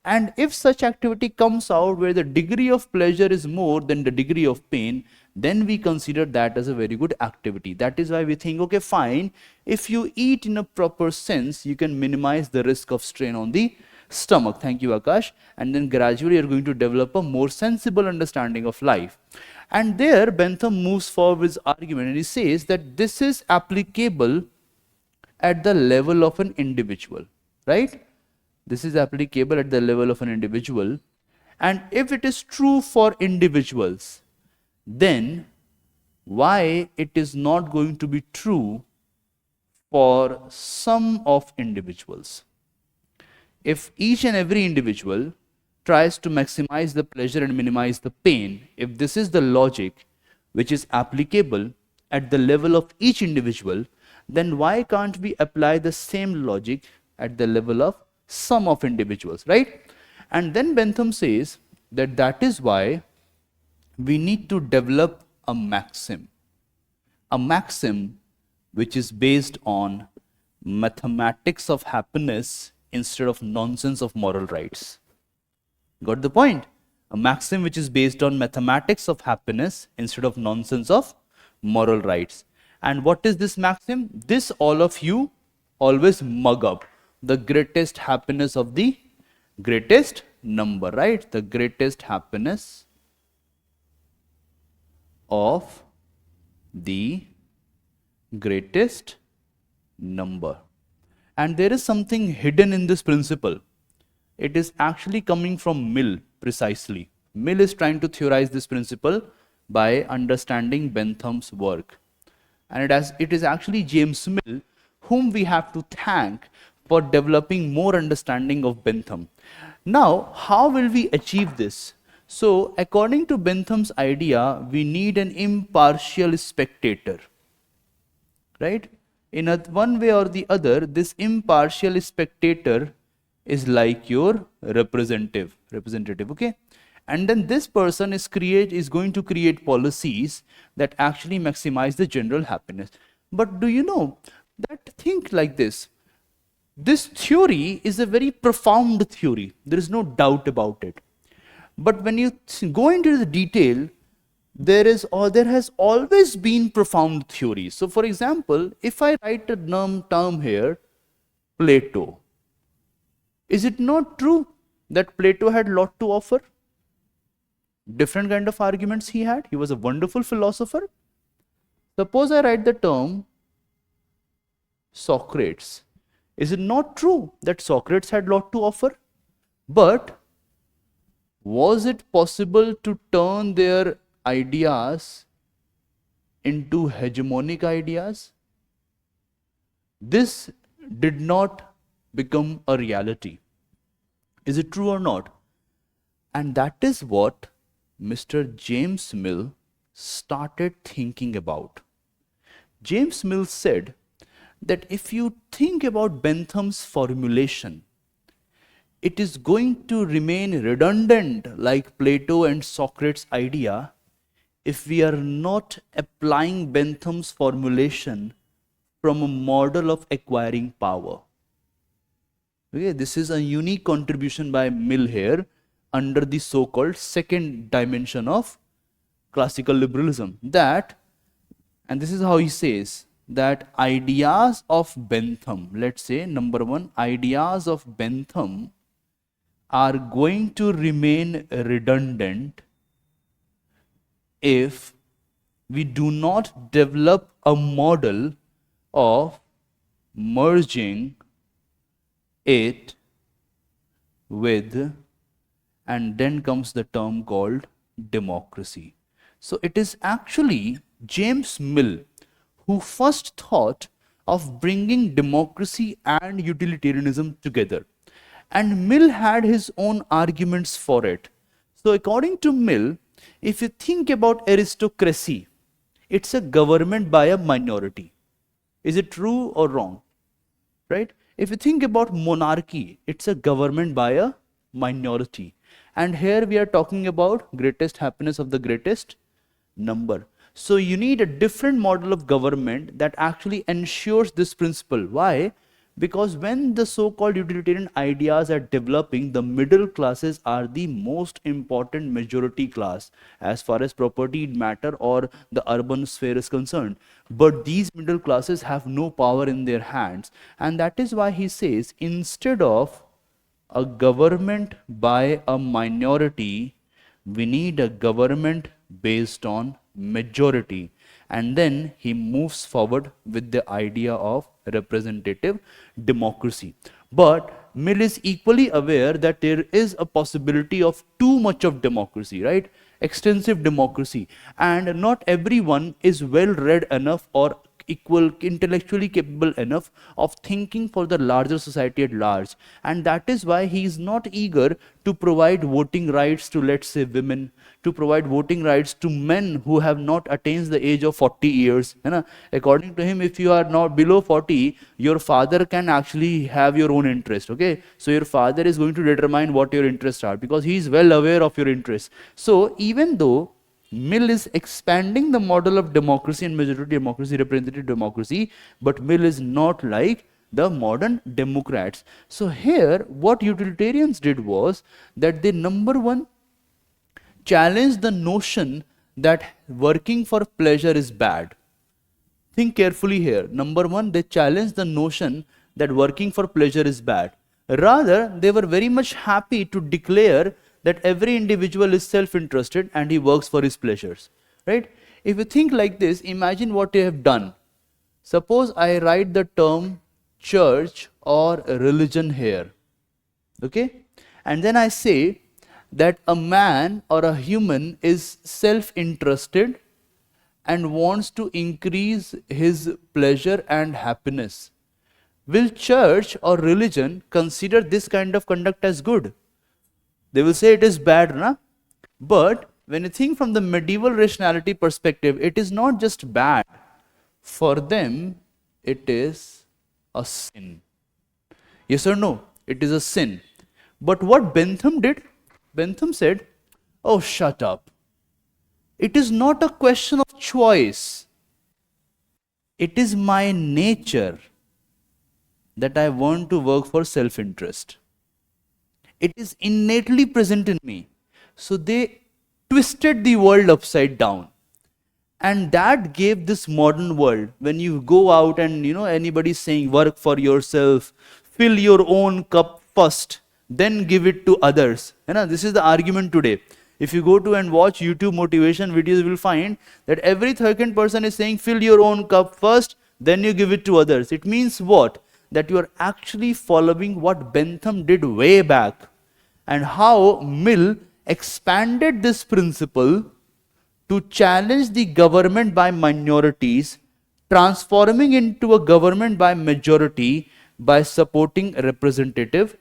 and if such activity comes out where the degree of pleasure is more than the degree of pain, then we consider that as a very good activity. That is why we think, okay, fine, if you eat in a proper sense, you can minimize the risk of strain on the stomach. Thank you, Akash. And then gradually you're going to develop a more sensible understanding of life. And there Bentham moves forward with his argument, and he says that this is applicable at the level of an individual, right? This is applicable at the level of an individual. And if it is true for individuals, then why it is not going to be true for some of individuals? If each and every individual tries to maximize the pleasure and minimize the pain, if this is the logic which is applicable at the level of each individual, then why can't we apply the same logic at the level of some of individuals, right? And then Bentham says that that is why we need to develop a maxim which is based on mathematics of happiness instead of nonsense of moral rights. Got the point? A maxim which is based on mathematics of happiness instead of nonsense of moral rights. And what is this maxim? This all of you always mug up. The greatest happiness of the greatest number, right? The greatest happiness of the greatest number. And there is something hidden in this principle. It is actually coming from Mill precisely. Mill is trying to theorize this principle by understanding Bentham's work. And it is actually James Mill whom we have to thank for developing more understanding of Bentham. Now, how will we achieve this? So, according to Bentham's idea, we need an impartial spectator, right? In one way or the other, this impartial spectator is like your representative, okay? And then this person is going to create policies that actually maximize the general happiness. But do you know that, think like this, this theory is a very profound theory. There is no doubt about it. But when you go into the detail, there has always been profound theories. So for example, if I write a term here, Plato, is it not true that Plato had a lot to offer? Different kind of arguments he had. He was a wonderful philosopher. Suppose I write the term Socrates. Is it not true that Socrates had a lot to offer? But was it possible to turn their ideas into hegemonic ideas? This did not become a reality. Is it true or not? And that is what Mr. James Mill started thinking about. James Mill said that if you think about Bentham's formulation, it is going to remain redundant like Plato and Socrates' idea if we are not applying Bentham's formulation from a model of acquiring power. Okay, this is a unique contribution by Mill here under the so-called second dimension of classical liberalism. And this is how he says, that ideas of Bentham, let's say number one, ideas of Bentham are going to remain redundant if we do not develop a model of merging it with, and then comes the term called democracy. So it is actually James Mill who first thought of bringing democracy and utilitarianism together. And Mill had his own arguments for it. So according to Mill, if you think about aristocracy, it's a government by a minority. Is it true or wrong? Right? If you think about monarchy, it's a government by a minority. And here we are talking about greatest happiness of the greatest number. So you need a different model of government that actually ensures this principle. Why? Because when the so-called utilitarian ideas are developing, the middle classes are the most important majority class as far as property matter or the urban sphere is concerned. But these middle classes have no power in their hands. And that is why he says, instead of a government by a minority, we need a government based on majority. And then he moves forward with the idea of representative democracy. But Mill is equally aware that there is a possibility of too much of democracy, right? Extensive democracy. And not everyone is well read enough or intellectually capable enough of thinking for the larger society at large, and that is why he is not eager to provide voting rights to, let's say, women, to provide voting rights to men who have not attained the age of 40 years. According to him, if you are not below 40, your father can actually have your own interest. Okay, so your father is going to determine what your interests are, because he is well aware of your interests. So even though Mill is expanding the model of democracy and majority democracy, representative democracy, but Mill is not like the modern Democrats. So here, what utilitarians did was that they, number one, challenged the notion that working for pleasure is bad. Think carefully here. Number one, they challenged the notion that working for pleasure is bad. Rather, they were very much happy to declare that every individual is self-interested and he works for his pleasures, right? If you think like this, imagine what you have done. Suppose I write the term church or religion here, okay? And then I say that a man or a human is self-interested and wants to increase his pleasure and happiness. Will church or religion consider this kind of conduct as good? They will say it is bad, na? But when you think from the medieval rationality perspective, it is not just bad. For them, it is a sin. Yes or no? It is a sin. But what Bentham did? Bentham said, oh, shut up. It is not a question of choice. It is my nature that I want to work for self-interest. It is innately present in me. So they twisted the world upside down. And that gave this modern world, when you go out and anybody saying work for yourself, fill your own cup first, then give it to others. This is the argument today. If you go to and watch YouTube motivation videos, you will find that every second person is saying fill your own cup first, then you give it to others. It means what? That you are actually following what Bentham did way back, and how Mill expanded this principle to challenge the government by minorities, transforming into a government by majority by supporting representative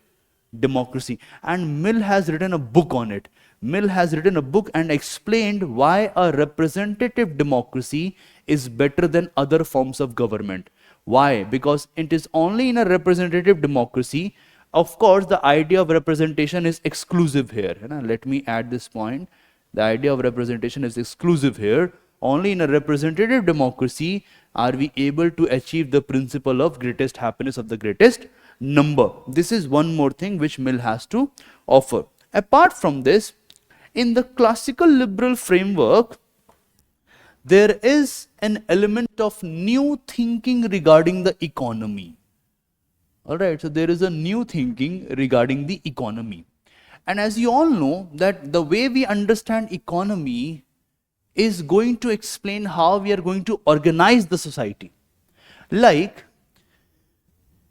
democracy. And Mill has written a book on it. Mill has written a book and explained why a representative democracy is better than other forms of government. Why? Because it is only in a representative democracy. Of course, the idea of representation is exclusive here. Let me add this point. The idea of representation is exclusive here. Only in a representative democracy are we able to achieve the principle of greatest happiness of the greatest number. This is one more thing which Mill has to offer. Apart from this, in the classical liberal framework, there is an element of new thinking regarding the economy. Alright, so there is a new thinking regarding the economy. And as you all know, that the way we understand economy is going to explain how we are going to organize the society. Like,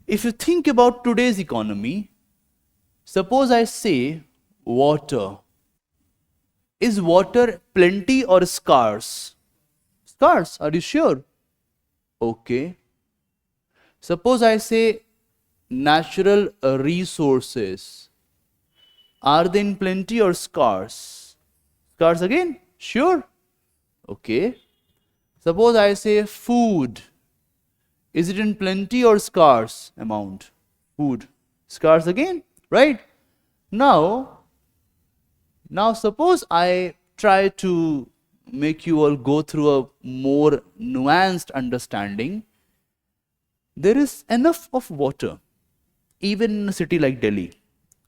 if you think about today's economy, suppose I say water. Is water plenty or scarce? Scarce, are you sure? Okay. Suppose I say natural resources. Are they in plenty or scarce? Scarce again? Sure. Okay. Suppose I say food. Is it in plenty or scarce amount? Food. Scarce again, right? Now suppose I try to make you all go through a more nuanced understanding. There is enough of water, even in a city like Delhi.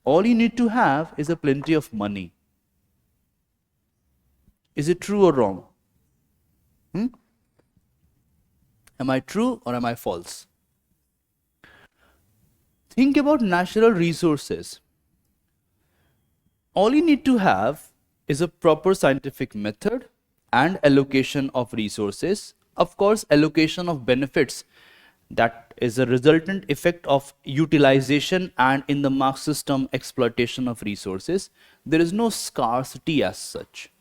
All you need to have is a plenty of money. Is it true or wrong? Am I true or am I false? Think about natural resources. All you need to have is a proper scientific method and allocation of resources. Of course, allocation of benefits, that is a resultant effect of utilization and in the Marxist term exploitation of resources. There is no scarcity as such.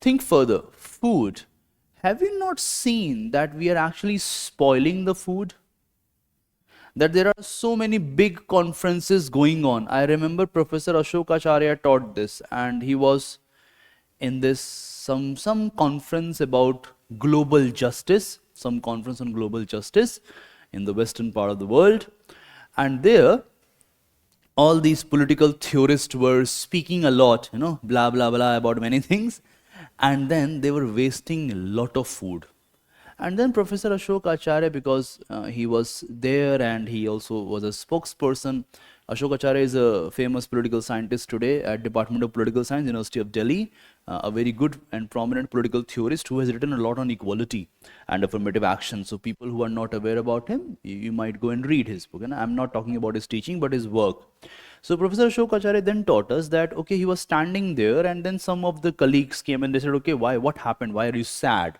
Think further. Food. Have you not seen that we are actually spoiling the food? That there are so many big conferences going on. I remember Professor Ashok Acharya taught this, and he was in this some conference about global justice, some conference on global justice in the western part of the world. And there, all these political theorists were speaking a lot, blah, blah, blah about many things. And then they were wasting a lot of food. And then Professor Ashok Acharya, because he was there and he also was a spokesperson. Ashok Acharya is a famous political scientist today at Department of Political Science, University of Delhi, a very good and prominent political theorist who has written a lot on equality and affirmative action. So people who are not aware about him, you might go and read his book. And I'm not talking about his teaching, but his work. So Professor Ashok Acharya then taught us that, okay, he was standing there and then some of the colleagues came and they said, okay, why, what happened? Why are you sad?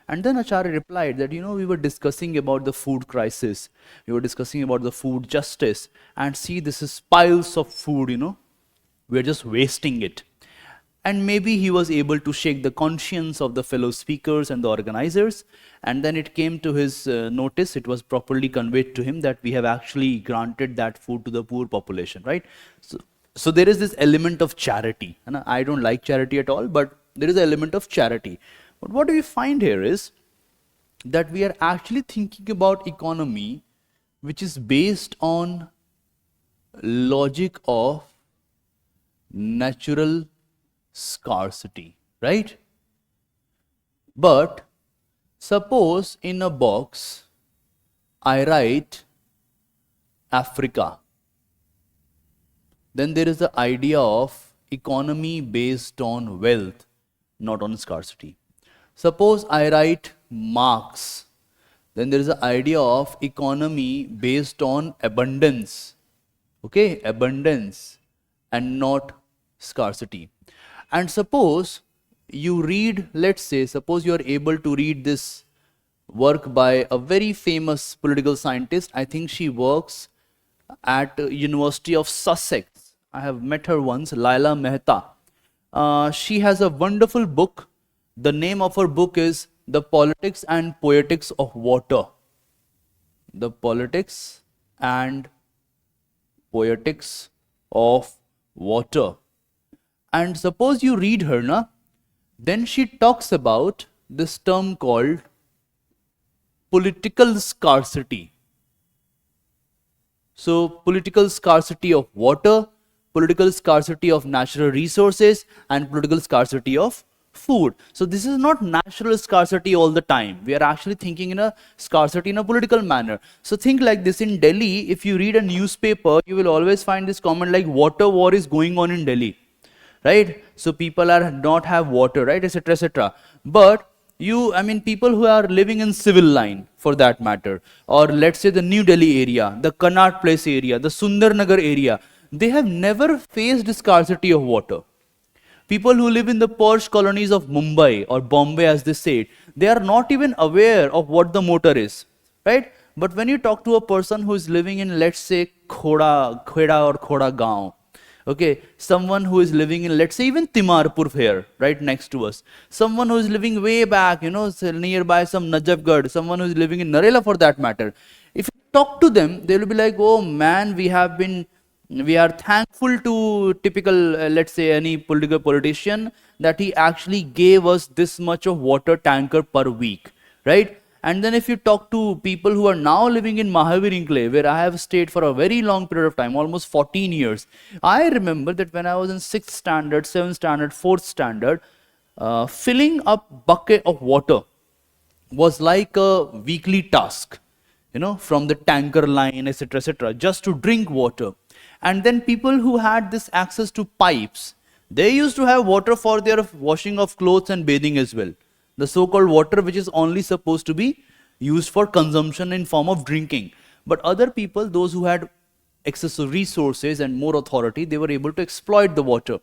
And then Acharya replied that, we were discussing about the food crisis. We were discussing about the food justice. And see, this is piles of food, we're just wasting it. And maybe he was able to shake the conscience of the fellow speakers and the organizers. And then it came to his notice, it was properly conveyed to him that we have actually granted that food to the poor population, right? So there is this element of charity. And I don't like charity at all, but there is an element of charity. But what we find here is that we are actually thinking about economy which is based on logic of natural scarcity, right? But suppose in a box I write Africa, then there is the idea of economy based on wealth, not on scarcity. Suppose I write Marx, then there is the idea of economy based on abundance, okay, abundance and not scarcity. And suppose you read, let's say, suppose you are able to read this work by a very famous political scientist. I think she works at University of Sussex. I have met her once, Laila Mehta. She has a wonderful book. The name of her book is The Politics and Poetics of Water. The Politics and Poetics of Water. And suppose you read her, then she talks about this term called political scarcity. So, political scarcity of water, political scarcity of natural resources, and political scarcity of food. So this is not natural scarcity all the time. We are actually thinking in a scarcity in a political manner. So think like this: in Delhi, if you read a newspaper, you will always find this comment like water war is going on in Delhi, right? So people are not have water, right, etc., etc. But people who are living in civil line, for that matter, or let's say the New Delhi area, the Connaught Place area, the Sundarnagar area, they have never faced scarcity of water. People who live in the posh colonies of Mumbai or Bombay, as they say it, they are not even aware of what the motor is, right? But when you talk to a person who is living in, let's say, Kheda or Khoda Gaon, okay, someone who is living in, let's say, even Timarpur here, right next to us, someone who is living way back, nearby some Najafgarh, someone who is living in Narela for that matter, if you talk to them, they will be like, oh man, we are thankful to typical, let's say, any politician that he actually gave us this much of water tanker per week, right? And then if you talk to people who are now living in Mahavir Enclave, where I have stayed for a very long period of time, almost 14 years, I remember that when I was in 6th standard, 7th standard, 4th standard, filling up bucket of water was like a weekly task, from the tanker line, etc., etc., just to drink water. And then people who had this access to pipes, they used to have water for their washing of clothes and bathing as well. The so-called water which is only supposed to be used for consumption in form of drinking. But other people, those who had excessive resources and more authority, they were able to exploit the water.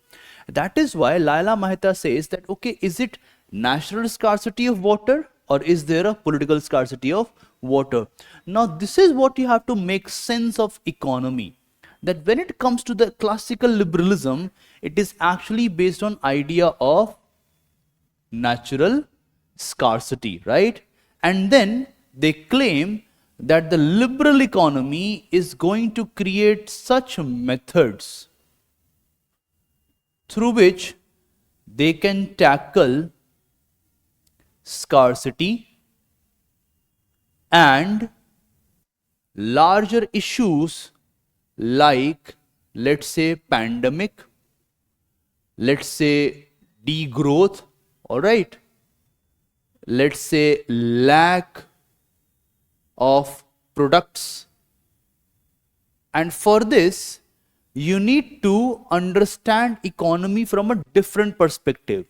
That is why Laila Mehta says that, okay, is it natural scarcity of water or is there a political scarcity of water? Now, this is what you have to make sense of economy. That when it comes to the classical liberalism, it is actually based on idea of natural scarcity, right? And then they claim that the liberal economy is going to create such methods through which they can tackle scarcity and larger issues like, let's say, pandemic, let's say degrowth, all right, let's say lack of products. And for this, you need to understand economy from a different perspective.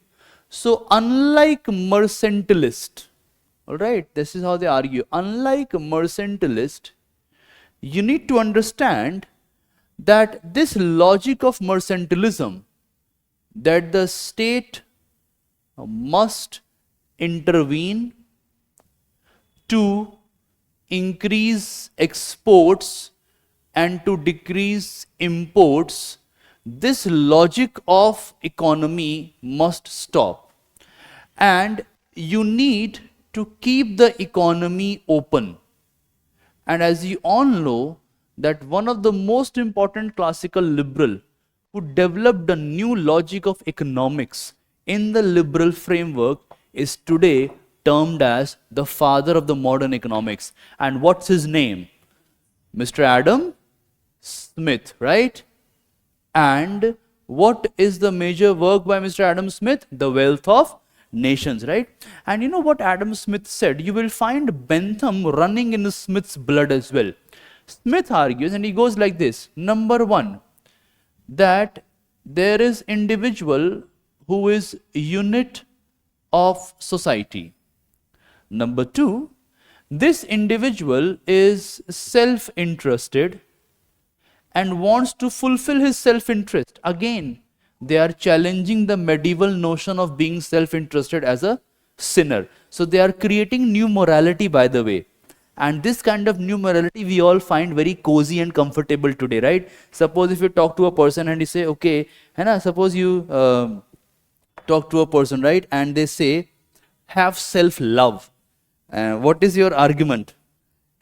So unlike mercantilist, all right, this is how they argue, unlike mercantilist, you need to understand that this logic of mercantilism, that the state must intervene to increase exports and to decrease imports, this logic of economy must stop. And you need to keep the economy open. And as you all know, that one of the most important classical liberal who developed a new logic of economics in the liberal framework is today termed as the father of the modern economics. And what's his name? Mr. Adam Smith, right? And what is the major work by Mr. Adam Smith? The Wealth of Nations, right? And you know what Adam Smith said? You will find Bentham running in Smith's blood as well. Smith argues, and he goes like this: number one, that there is individual who is unit of society. Number two, this individual is self-interested and wants to fulfill his self-interest. Again, they are challenging the medieval notion of being self-interested as a sinner. So they are creating new morality, by the way. And this kind of new morality we all find very cozy and comfortable today, right? Suppose if you talk to a person and you say, okay, suppose you talk to a person, right? And they say, have self-love. What is your argument?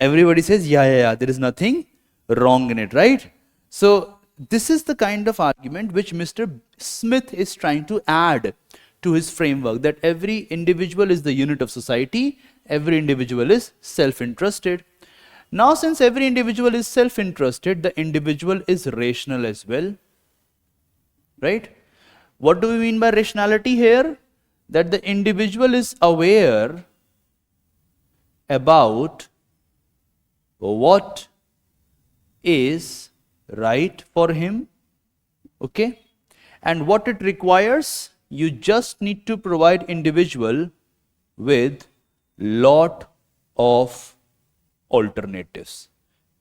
Everybody says, yeah, there is nothing wrong in it, right? So this is the kind of argument which Mr. Smith is trying to add to his framework, that every individual is the unit of society, every individual is self-interested. Now, since every individual is self-interested, the individual is rational as well, right? What do we mean by rationality here? That the individual is aware about what is right for him, okay? And what it requires, you just need to provide individual with lot of alternatives.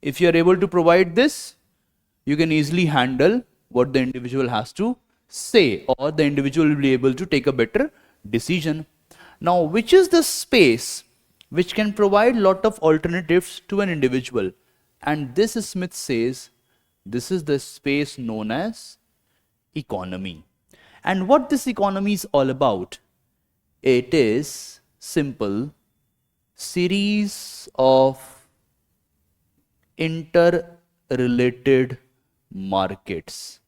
If you are able to provide this, you can easily handle what the individual has to say, or the individual will be able to take a better decision. Now, which is the space which can provide lot of alternatives to an individual? And this, Smith says, this is the space known as economy. And what this economy is all about? It is simple series of interrelated markets.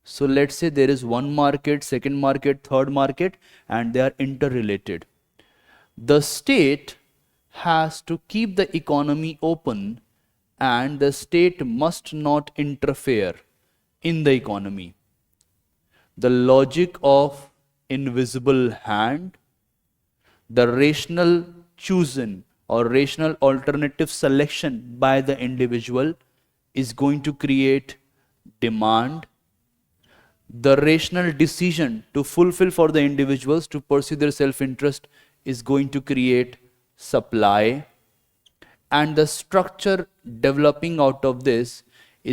So let's say there is one market, second market, third market, and they are interrelated. The state has to keep the economy open, and the state must not interfere in the economy. The logic of invisible hand, the rational chosen or rational alternative selection by the individual is going to create demand. The rational decision to fulfill for the individuals to pursue their self-interest is going to create supply. And the structure developing out of this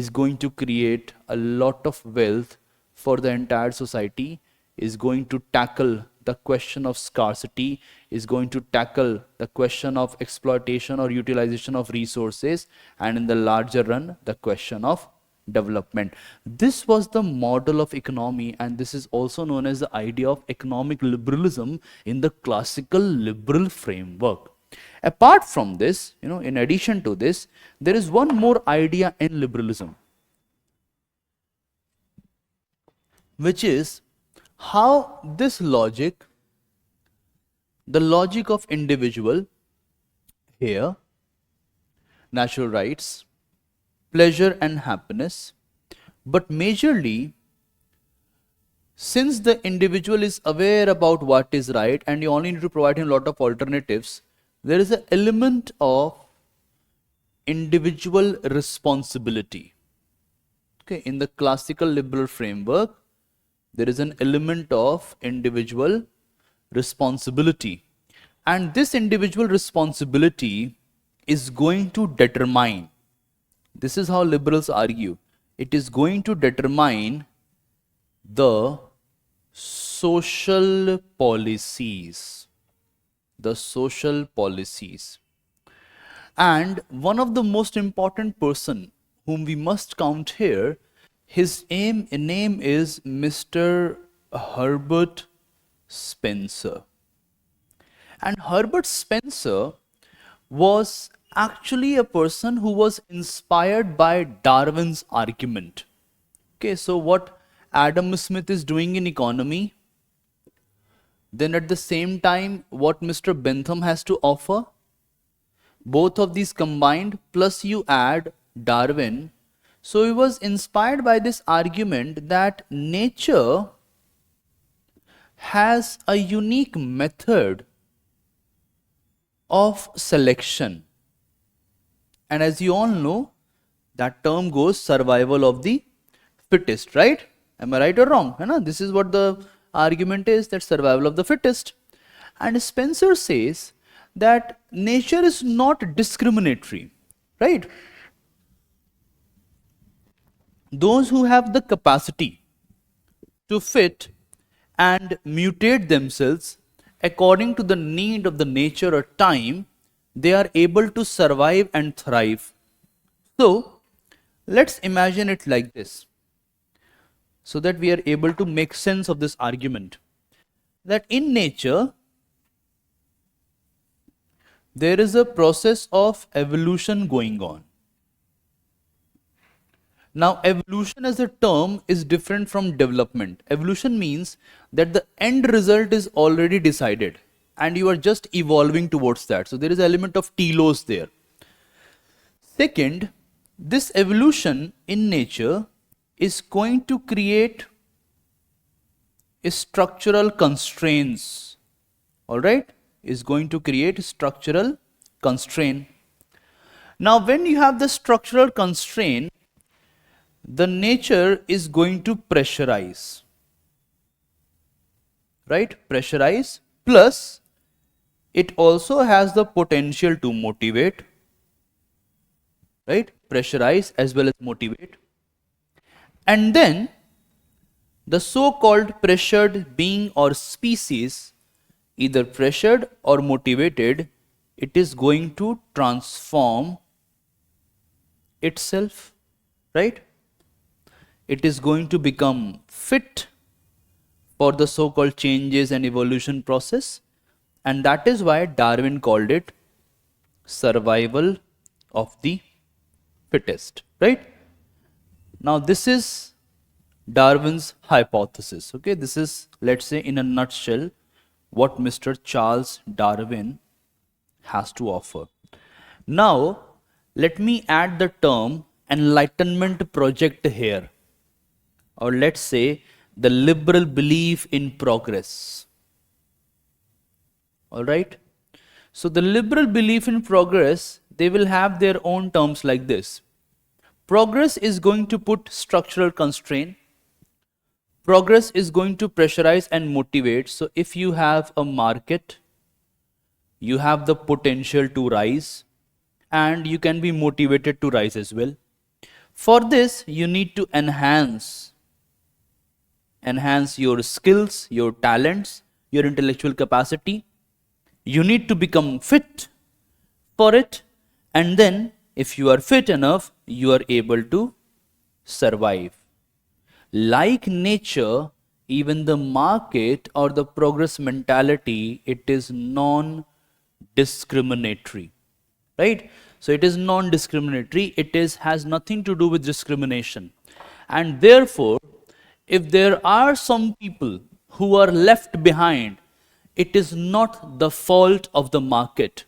is going to create a lot of wealth for the entire society, is going to tackle the question of scarcity, is going to tackle the question of exploitation or utilization of resources, and in the larger run, the question of development. This was the model of economy, and this is also known as the idea of economic liberalism in the classical liberal framework. Apart from this, in addition to this, there is one more idea in liberalism, which is how this logic, the logic of individual here, natural rights, pleasure and happiness, but majorly, since the individual is aware about what is right and you only need to provide him a lot of alternatives, there is an element of individual responsibility. Okay, in the classical liberal framework, there is an element of individual responsibility. And this individual responsibility is going to determine, this is how liberals argue, it is going to determine the social policies. The social policies. And one of the most important person whom we must count here, his name is Mr. Herbert Spencer. And Herbert Spencer was actually a person who was inspired by Darwin's argument. Okay, so what Adam Smith is doing in economy, then at the same time what Mr. Bentham has to offer, both of these combined, plus you add Darwin. So he was inspired by this argument that nature has a unique method of selection. And as you all know, that term goes survival of the fittest, right? Am I right or wrong? This is what the argument is, that survival of the fittest. And Spencer says that nature is not discriminatory, right? Those who have the capacity to fit and mutate themselves according to the need of the nature or time, they are able to survive and thrive. So let's imagine it like this, so that we are able to make sense of this argument, that in nature there is a process of evolution going on. Now, evolution as a term is different from development. Evolution means that the end result is already decided and you are just evolving towards that. So there is an element of telos there. Second, this evolution in nature is going to create structural constraints. All right, is going to create structural constraint. Now, when you have the structural constraint, the nature is going to pressurize, right? Pressurize, plus it also has the potential to motivate, right? Pressurize as well as motivate. And then the so-called pressured being or species, either pressured or motivated, it is going to transform itself, right? It is going to become fit for the so-called changes and evolution process, and that is why Darwin called it survival of the fittest, right? Now this is Darwin's hypothesis. Okay, this is, let's say in a nutshell, what Mr. Charles Darwin has to offer. Now let me add the term Enlightenment project here, or let's say the liberal belief in progress. All right, so the liberal belief in progress, they will have their own terms like this. Progress is going to put structural constraint. Progress is going to pressurize and motivate. So if you have a market, you have the potential to rise and you can be motivated to rise as well. For this, you need to enhance your skills, your talents, your intellectual capacity. You need to become fit for it, and then if you are fit enough, you are able to survive. Like nature, even the market or the progress mentality, it is non-discriminatory, right? So it is non-discriminatory, it is has nothing to do with discrimination. And therefore, if there are some people who are left behind, it is not the fault of the market.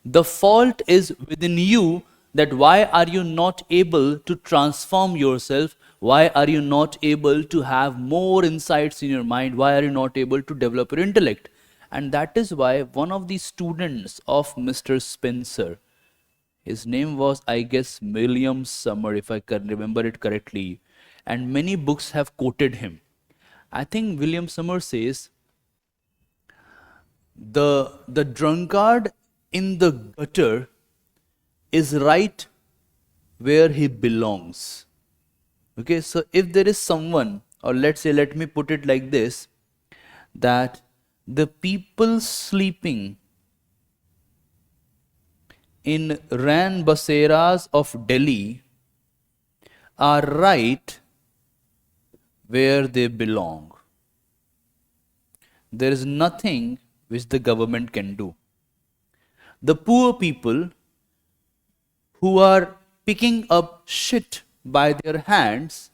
The fault is within you, that why are you not able to transform yourself? Why are you not able to have more insights in your mind? Why are you not able to develop your intellect? And that is why one of the students of Mr. Spencer, his name was, I guess, William Summer, if I can remember it correctly, and many books have quoted him. I think William Summer says, the drunkard in the gutter is right where he belongs. Okay, so if there is someone, or let's say, let me put it like this, that the people sleeping in Ran Baseras of Delhi are right where they belong. There is nothing which the government can do. The poor people who are picking up shit by their hands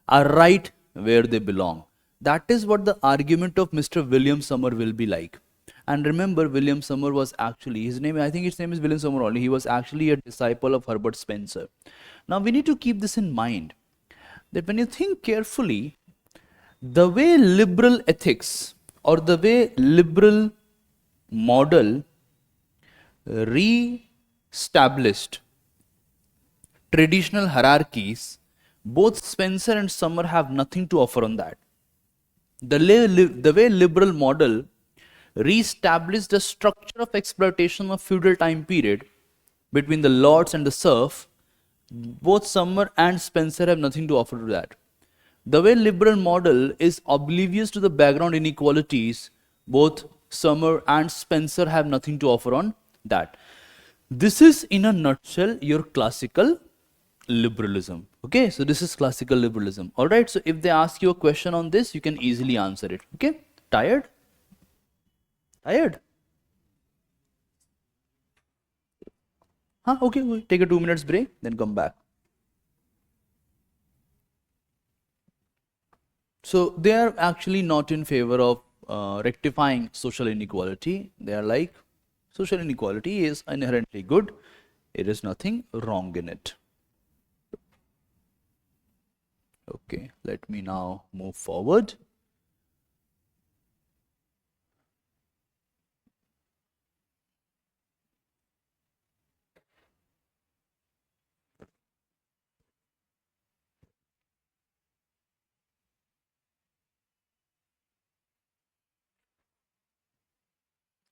are right where they belong. That is what the argument of Mr. William Summer will be like. And remember, William Summer was actually, I think his name is William Summer only, he was actually a disciple of Herbert Spencer. Now we need to keep this in mind, that when you think carefully, the way liberal ethics or the way liberal model re-established traditional hierarchies, both Spencer and Summer have nothing to offer on that. The way liberal model re-established the structure of exploitation of feudal time period between the lords and the serf, both Summer and Spencer have nothing to offer to that. The way liberal model is oblivious to the background inequalities, both Summer and Spencer have nothing to offer on that. This is in a nutshell your classical liberalism. Okay, so this is classical liberalism. All right, so if they ask you a question on this, you can easily answer it. Okay, tired? Tired? Huh? Okay, take a 2 minutes break, then come back. So they are actually not in favor of rectifying social inequality. They are like, social inequality is inherently good. There is nothing wrong in it. Okay, let me now move forward.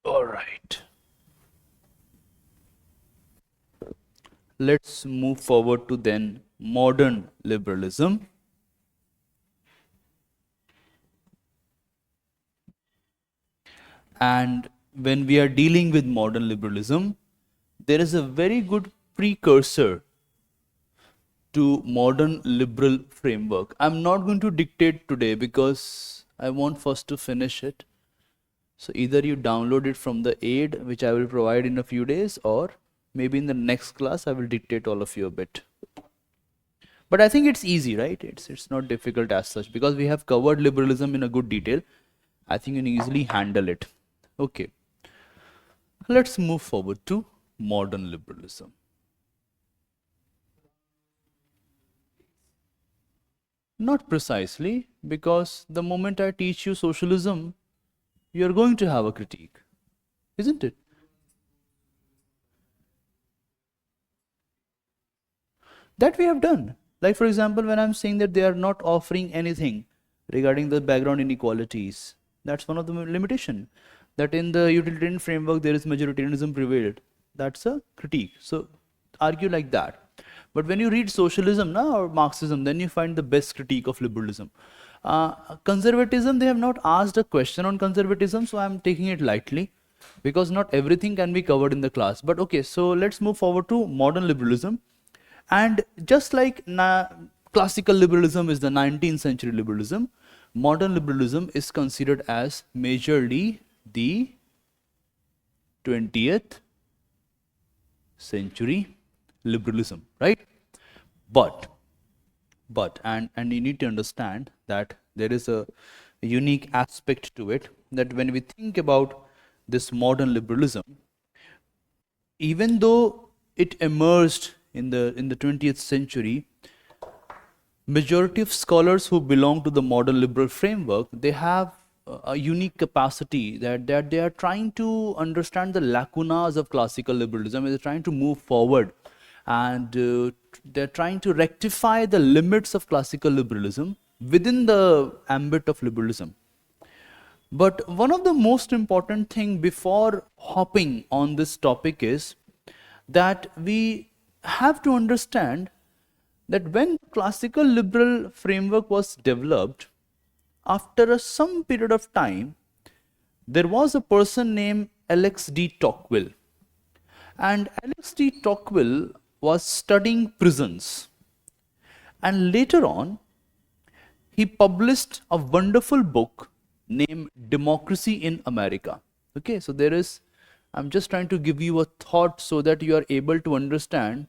All right. Let's move forward to then modern liberalism. And when we are dealing with modern liberalism, there is a very good precursor to modern liberal framework. I'm not going to dictate today because I want first to finish it. So either you download it from the aid, which I will provide in a few days, or maybe in the next class I will dictate all of you a bit. But I think it's easy, right? It's not difficult as such, because we have covered liberalism in a good detail. I think you can easily handle it. Okay. Let's move forward to modern liberalism. Not precisely, because the moment I teach you socialism, you're going to have a critique, isn't it? That we have done. Like, for example, when I'm saying that they are not offering anything regarding the background inequalities, that's one of the limitation. That in the utilitarian framework there is majoritarianism prevailed. That's a critique. So argue like that. But when you read socialism or Marxism, then you find the best critique of liberalism. Conservatism, they have not asked a question on conservatism, so I'm taking it lightly because not everything can be covered in the class. But okay, so let's move forward to modern liberalism. And just like classical liberalism is the 19th century liberalism, modern liberalism is considered as majorly the 20th century liberalism, right? But you need to understand that there is a unique aspect to it, that when we think about this modern liberalism, even though it emerged in the 20th century, majority of scholars who belong to the modern liberal framework, they have a unique capacity that they are trying to understand the lacunas of classical liberalism, and they're trying to move forward, and they're trying to rectify the limits of classical liberalism within the ambit of liberalism. But one of the most important thing before hopping on this topic is that we have to understand that when classical liberal framework was developed, after some period of time, there was a person named Alex de Tocqueville. And Alex de Tocqueville was studying prisons. And later on, he published a wonderful book named Democracy in America. Okay, so I'm just trying to give you a thought so that you are able to understand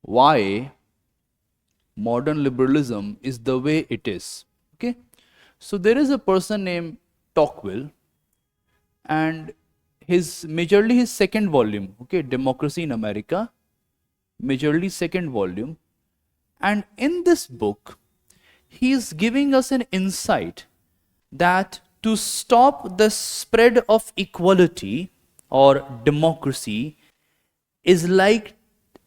why modern liberalism is the way it is. Okay, so there is a person named Tocqueville, and majorly his second volume, okay, Democracy in America, majorly second volume, and in this book he is giving us an insight that to stop the spread of equality or democracy is like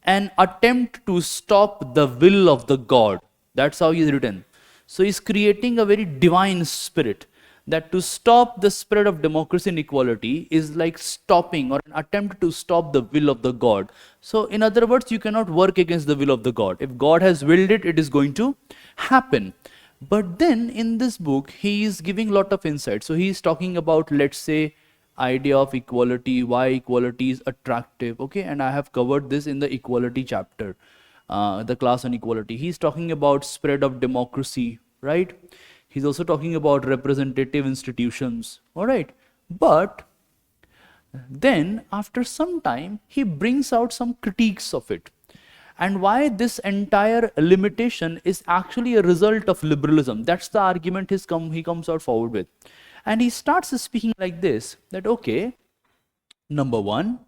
an attempt to stop the will of the God. That's how he's written. So he's creating a very divine spirit, that to stop the spread of democracy and equality is like stopping or an attempt to stop the will of the God. So in other words, you cannot work against the will of the God. If God has willed it, it is going to happen. But then in this book, he is giving a lot of insight. So he is talking about, let's say, idea of equality, why equality is attractive, okay, and I have covered this in the equality chapter, the class on equality. He's talking about spread of democracy, right? He's also talking about representative institutions, all right? But then after some time, he brings out some critiques of it, and why this entire limitation is actually a result of liberalism. That's the argument he comes out forward with. And he starts speaking like this, that okay, number one,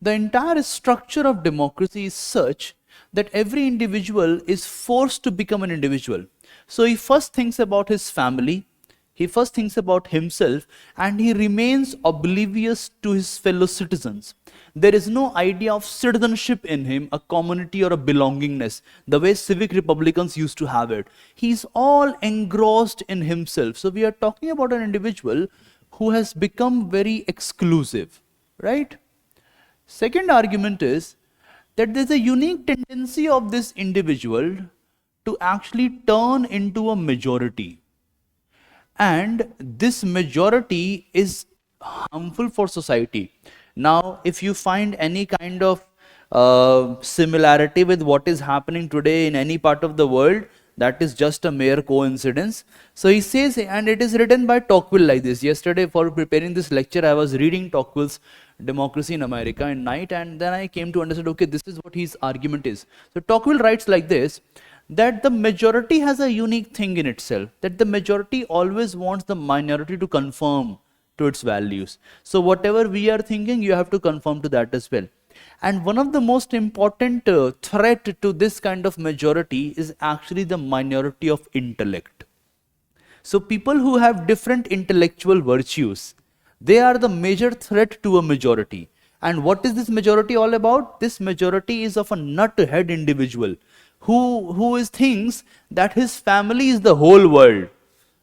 the entire structure of democracy is such that every individual is forced to become an individual. So he first thinks about his family, he first thinks about himself, and he remains oblivious to his fellow citizens. There is no idea of citizenship in him, a community or a belongingness, the way civic republicans used to have it. He's all engrossed in himself. So we are talking about an individual who has become very exclusive, right? Second argument is that there's a unique tendency of this individual to actually turn into a majority. And this majority is harmful for society. Now, if you find any kind of similarity with what is happening today in any part of the world, that is just a mere coincidence. So he says, and it is written by Tocqueville like this. Yesterday, for preparing this lecture, I was reading Tocqueville's Democracy in America at night, and then I came to understand, okay, this is what his argument is. So Tocqueville writes like this, that the majority has a unique thing in itself, that the majority always wants the minority to conform to its values. So whatever we are thinking, you have to conform to that as well. And one of the most important threat to this kind of majority is actually the minority of intellect. So people who have different intellectual virtues, they are the major threat to a majority. And what is this majority all about? This majority is of a nut-head individual who thinks that his family is the whole world.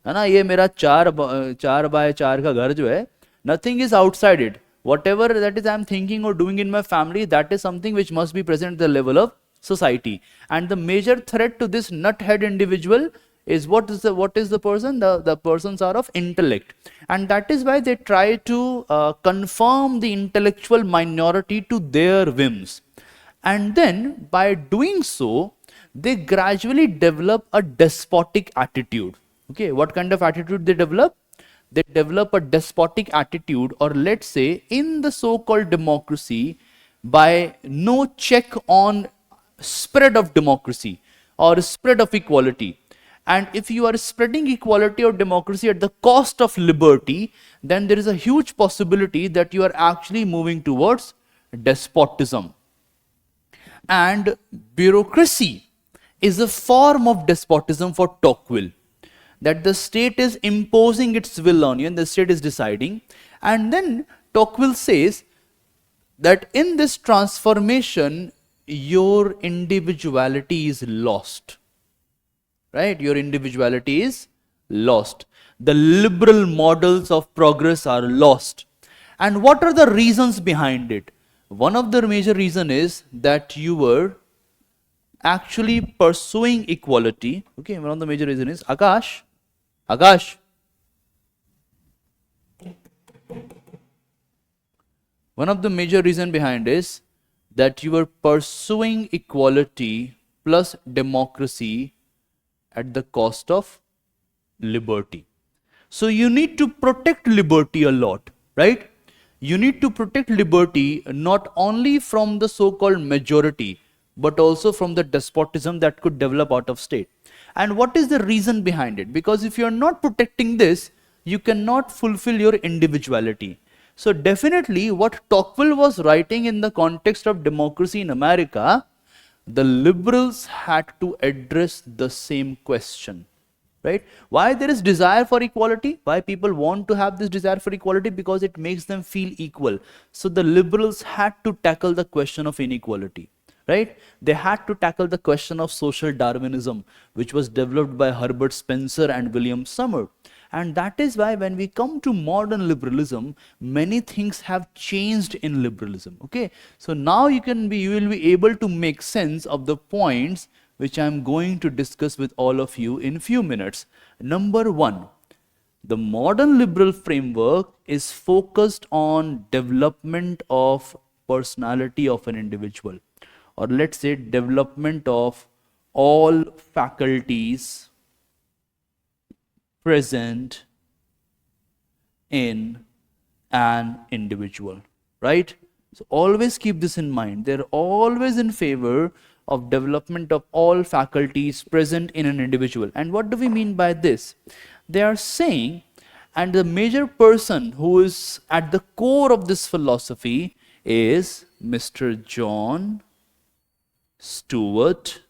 है ना, ये मेरा चार bye चार का घर जो है, nothing is outside it. Whatever that is I am thinking or doing in my family, that is something which must be present at the level of society. And the major threat to this nuthead individual is what is the person? The persons are of intellect, and that is why they try to confirm the intellectual minority to their whims. And then by doing so, they gradually develop a despotic attitude. Okay, what kind of attitude they develop? They develop a despotic attitude, or let's say in the so-called democracy, by no check on spread of democracy or spread of equality. And if you are spreading equality or democracy at the cost of liberty, then there is a huge possibility that you are actually moving towards despotism. And bureaucracy is a form of despotism for Tocqueville, that the state is imposing its will on you and the state is deciding. And then Tocqueville says that in this transformation, your individuality is lost. Right? Your individuality is lost. The liberal models of progress are lost. And what are the reasons behind it? One of the major reasons is that you were actually pursuing equality. Okay, one of the major reasons is Akash. One of the major reasons behind is that you were pursuing equality plus democracy at the cost of liberty. So you need to protect liberty a lot, right? You need to protect liberty not only from the so-called majority, but also from the despotism that could develop out of state. And what is the reason behind it? Because if you are not protecting this, you cannot fulfill your individuality. So definitely what Tocqueville was writing in the context of democracy in America, the liberals had to address the same question, right? Why there is desire for equality? Why people want to have this desire for equality? Because it makes them feel equal. So the liberals had to tackle the question of inequality, right? They had to tackle the question of social Darwinism, which was developed by Herbert Spencer and William Summer. And that is why when we come to modern liberalism, many things have changed in liberalism. Okay, so now you will be able to make sense of the points which I am going to discuss with all of you in few minutes. Number one, the modern liberal framework is focused on development of personality of an individual, or let's say development of all faculties present in an individual, right? So always keep this in mind. They're always in favor of development of all faculties present in an individual. And what do we mean by this? They are saying, and the major person who is at the core of this philosophy is Mr. John Stuart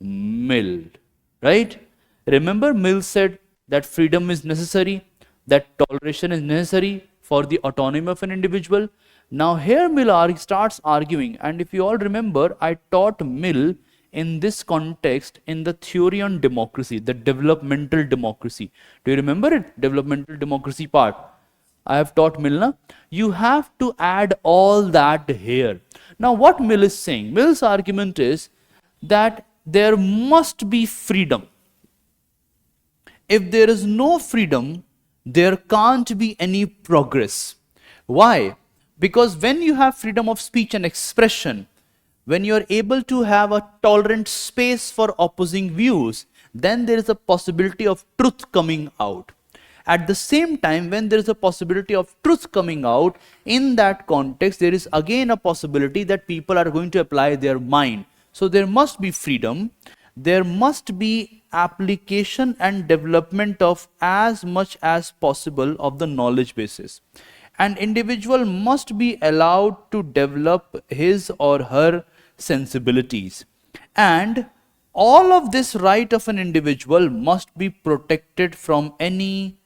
Mill, right? Remember, Mill said that freedom is necessary, that toleration is necessary for the autonomy of an individual. Now here Mill starts arguing, and if you all remember, I taught Mill in this context in the theory on democracy, the developmental democracy. Do you remember it? Developmental democracy part. I have taught Mill, na? You have to add all that here. Now what Mill is saying? Mill's argument is that there must be freedom. If there is no freedom, there can't be any progress. Why? Because when you have freedom of speech and expression, when you are able to have a tolerant space for opposing views, then there is a possibility of truth coming out. At the same time, when there is a possibility of truth coming out, in that context, there is again a possibility that people are going to apply their mind. So there must be freedom. There must be application and development of as much as possible of the knowledge basis. An individual must be allowed to develop his or her sensibilities. And all of this right of an individual must be protected from any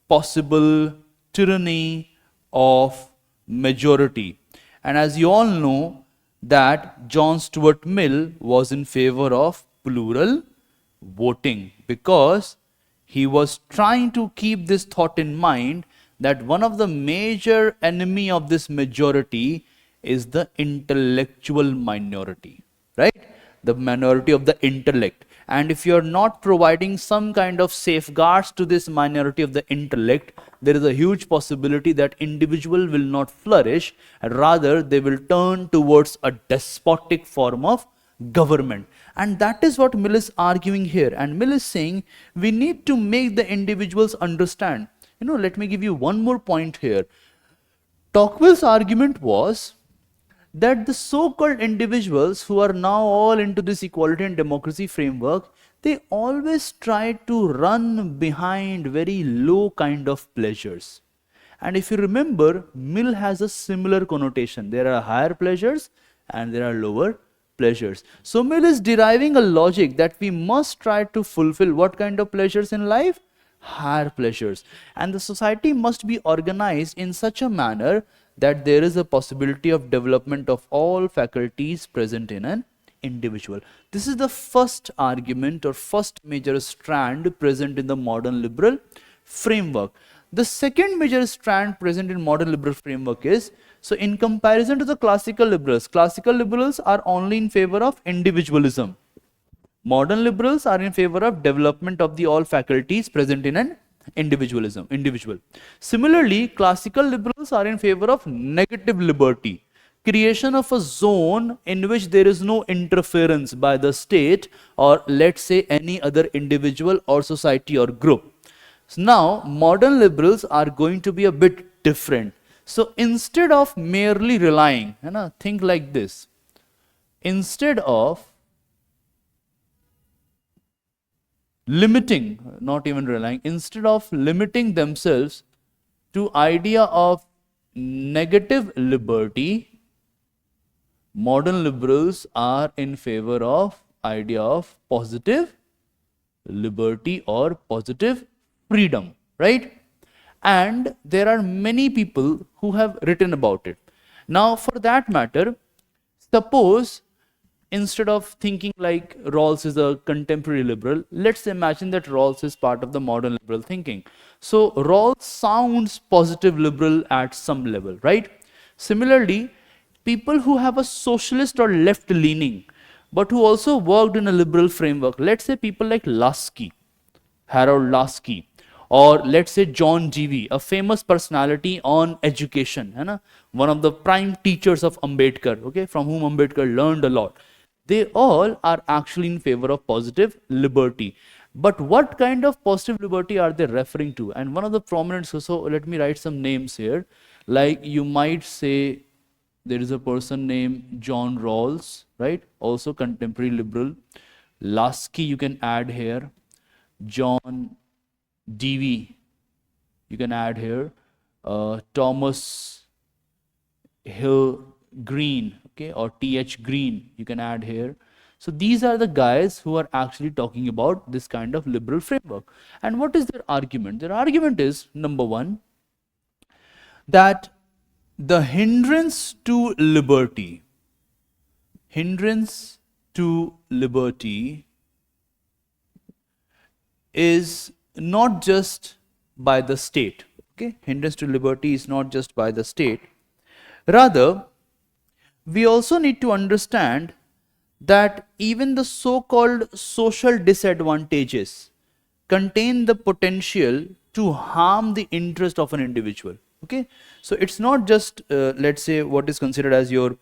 possible tyranny of majority. And as you all know, that John Stuart Mill was in favor of plural voting, because he was trying to keep this thought in mind that one of the major enemy of this majority is the intellectual minority. right? The minority of the intellect. And if you are not providing some kind of safeguards to this minority of the intellect, there is a huge possibility that individual will not flourish, and rather they will turn towards a despotic form of government. And that is what Mill is arguing here. And Mill is saying we need to make the individuals understand. Let me give you one more point here. Tocqueville's argument was that the so-called individuals who are now all into this equality and democracy framework, they always try to run behind very low kind of pleasures. And if you remember, Mill has a similar connotation. There are higher pleasures and there are lower pleasures. So Mill is deriving a logic that we must try to fulfill what kind of pleasures in life? Higher pleasures. And the society must be organized in such a manner that there is a possibility of development of all faculties present in an individual. This is the first argument or first major strand present in the modern liberal framework. The second major strand present in modern liberal framework is, so in comparison to the classical liberals are only in favor of individualism. Modern liberals are in favor of development of the all faculties present in an individual. Similarly, classical liberals are in favor of negative liberty, creation of a zone in which there is no interference by the state or let's say any other individual or society or group. So now modern liberals are going to be a bit different. So instead of merely relying, think like this, instead of limiting, not even relying, instead of limiting themselves to idea of negative liberty, modern liberals are in favor of idea of positive liberty or positive freedom, right? And there are many people who have written about it. Now, for that matter, suppose instead of thinking like Rawls is a contemporary liberal, let's imagine that Rawls is part of the modern liberal thinking. So Rawls sounds positive liberal at some level, right? Similarly, people who have a socialist or left leaning, but who also worked in a liberal framework, let's say people like Lasky, Harold Lasky, or let's say John Dewey, a famous personality on education, one of the prime teachers of Ambedkar, okay, from whom Ambedkar learned a lot. They all are actually in favor of positive liberty. But what kind of positive liberty are they referring to? And one of the prominent, so let me write some names here. Like you might say, there is a person named John Rawls, right? Also contemporary liberal. Lasky you can add here. John Dewey you can add here. Thomas Hill Green, okay, or T.H. Green you can add here. So these are the guys who are actually talking about this kind of liberal framework. And what is their argument? Their argument is, number one, that the hindrance to liberty is not just by the state. Okay, hindrance to liberty is not just by the state. Rather, we also need to understand that even the so-called social disadvantages contain the potential to harm the interest of an individual. Okay, so it's not just let's say what is considered as your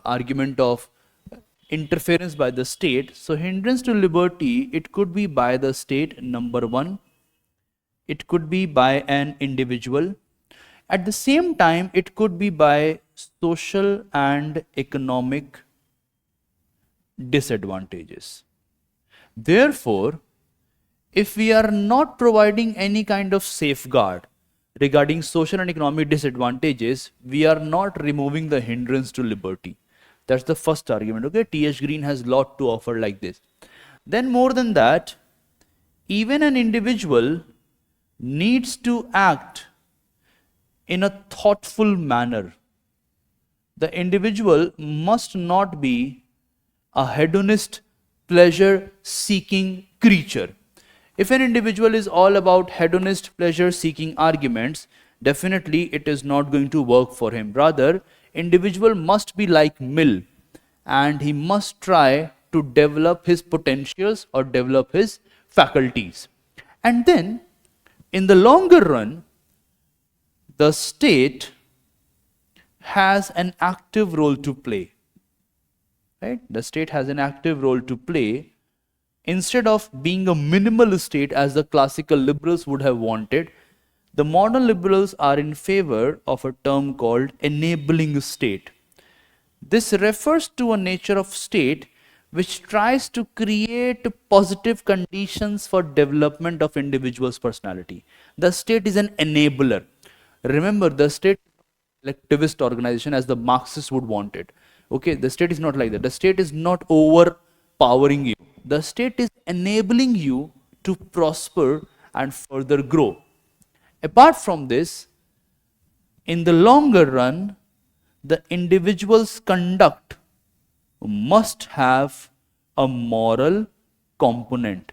argument of interference by the state. So hindrance to liberty, it could be by the state, number one. It could be by an individual. At the same time, it could be by social and economic disadvantages. Therefore, if we are not providing any kind of safeguard regarding social and economic disadvantages, we are not removing the hindrance to liberty. That's the first argument. Okay, T.H. Green has a lot to offer like this. Then more than that, even an individual needs to act in a thoughtful manner. The individual must not be a hedonist, pleasure-seeking creature. If an individual is all about hedonist, pleasure-seeking arguments, definitely it is not going to work for him. Rather, individual must be like Mill and he must try to develop his potentials or develop his faculties. And then in the longer run, the state has an active role to play, right? The state has an active role to play. Instead of being a minimal state as the classical liberals would have wanted, the modern liberals are in favor of a term called enabling state. This refers to a nature of state which tries to create positive conditions for development of individual's personality. The state is an enabler. Remember, the state collectivist organization as the Marxists would want it. Okay, the state is not like that. The state is not overpowering you. The state is enabling you to prosper and further grow. Apart from this, in the longer run, the individual's conduct must have a moral component.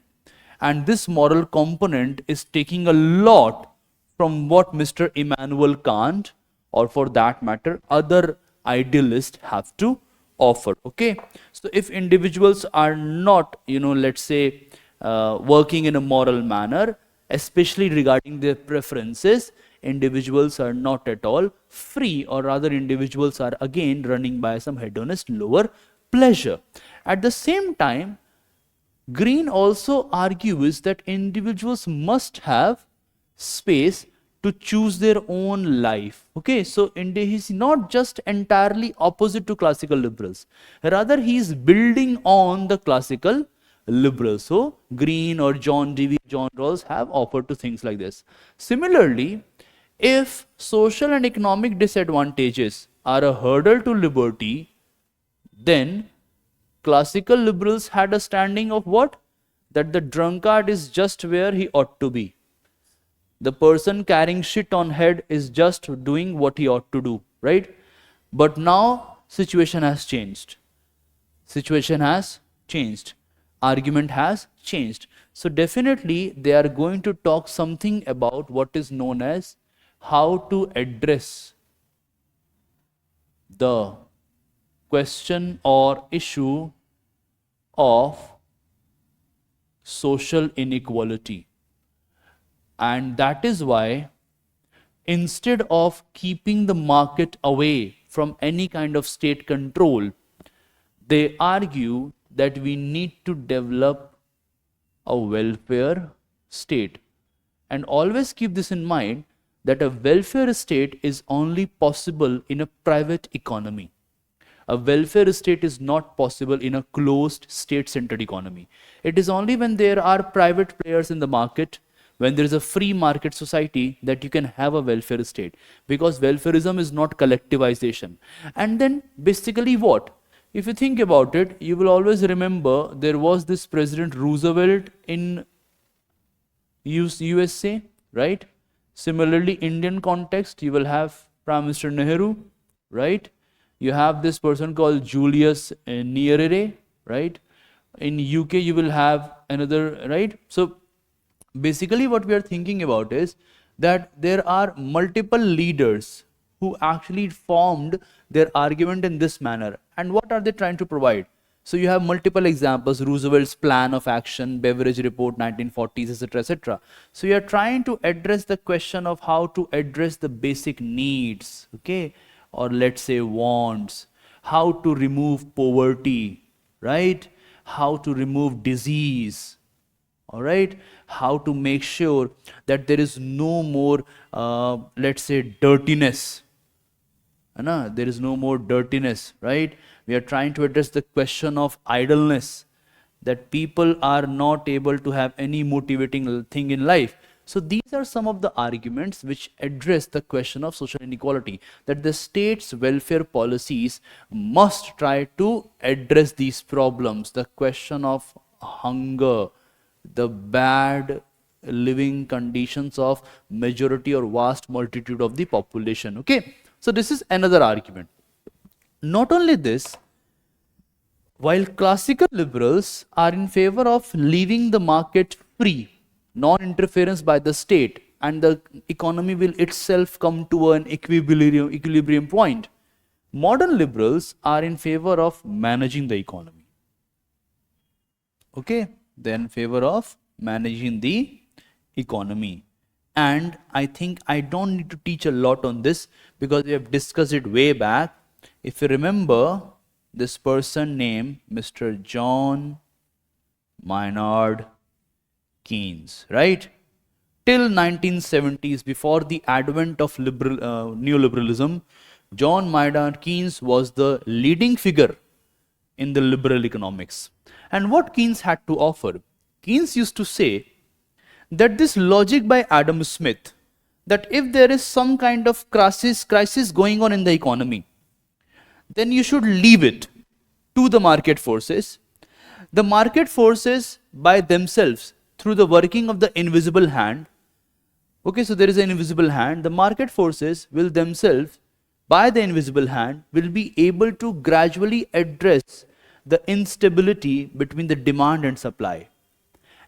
And this moral component is taking a lot from what Mr. Immanuel Kant, or for that matter, other idealists have to offer. Okay, so if individuals are not, let's say, working in a moral manner, especially regarding their preferences, individuals are not at all free, or rather individuals are again running by some hedonist lower pleasure. At the same time, Green also argues that individuals must have space to choose their own life. Okay, so he's not just entirely opposite to classical liberals, rather he is building on the classical liberals. So Green or John Dewey, John Rawls have offered to things like this. Similarly, if social and economic disadvantages are a hurdle to liberty, then classical liberals had a standing of what? That the drunkard is just where he ought to be. The person carrying shit on head is just doing what he ought to do, right? But now situation has changed. Situation has changed. Argument has changed. So definitely they are going to talk something about what is known as how to address the question or issue of social inequality. And that is why, instead of keeping the market away from any kind of state control, they argue that we need to develop a welfare state. And always keep this in mind, that a welfare state is only possible in a private economy. A welfare state is not possible in a closed state-centered economy. It is only when there are private players in the market, when there is a free market society, that you can have a welfare state. Because welfarism is not collectivization. And then basically what? If you think about it, you will always remember there was this President Roosevelt in USA, right? Similarly, Indian context, you will have Prime Minister Nehru, right? You have this person called Julius Nyerere, right? In UK, you will have another, right? So basically what we are thinking about is that there are multiple leaders who actually formed their argument in this manner. And what are they trying to provide? So you have multiple examples: Roosevelt's plan of action, Beveridge report, 1940s, etc., etc. So you are trying to address the question of how to address the basic needs, okay, or let's say wants, how to remove poverty, right, how to remove disease, all right, how to make sure that there is no more, let's say, dirtiness. There is no more dirtiness, right? We are trying to address the question of idleness, that people are not able to have any motivating thing in life. So these are some of the arguments which address the question of social inequality, that the state's welfare policies must try to address these problems, the question of hunger, the bad living conditions of majority or vast multitude of the population. Okay, so this is another argument. Not only this, while classical liberals are in favor of leaving the market free, non-interference by the state, and the economy will itself come to an equilibrium point, Modern liberals are in favor of managing the economy. Okay, they're in favor of managing the economy. And I think I don't need to teach a lot on this because we have discussed it way back. If you remember, this person named Mr. John Maynard Keynes, right? Till 1970s, before the advent of neoliberalism, John Maynard Keynes was the leading figure in the liberal economics. And what Keynes had to offer? Keynes used to say that this logic by Adam Smith, that if there is some kind of crisis going on in the economy, then you should leave it to the market forces. The market forces by themselves, through the working of the invisible hand, okay, so there is an invisible hand, the market forces will themselves, by the invisible hand, will be able to gradually address the instability between the demand and supply.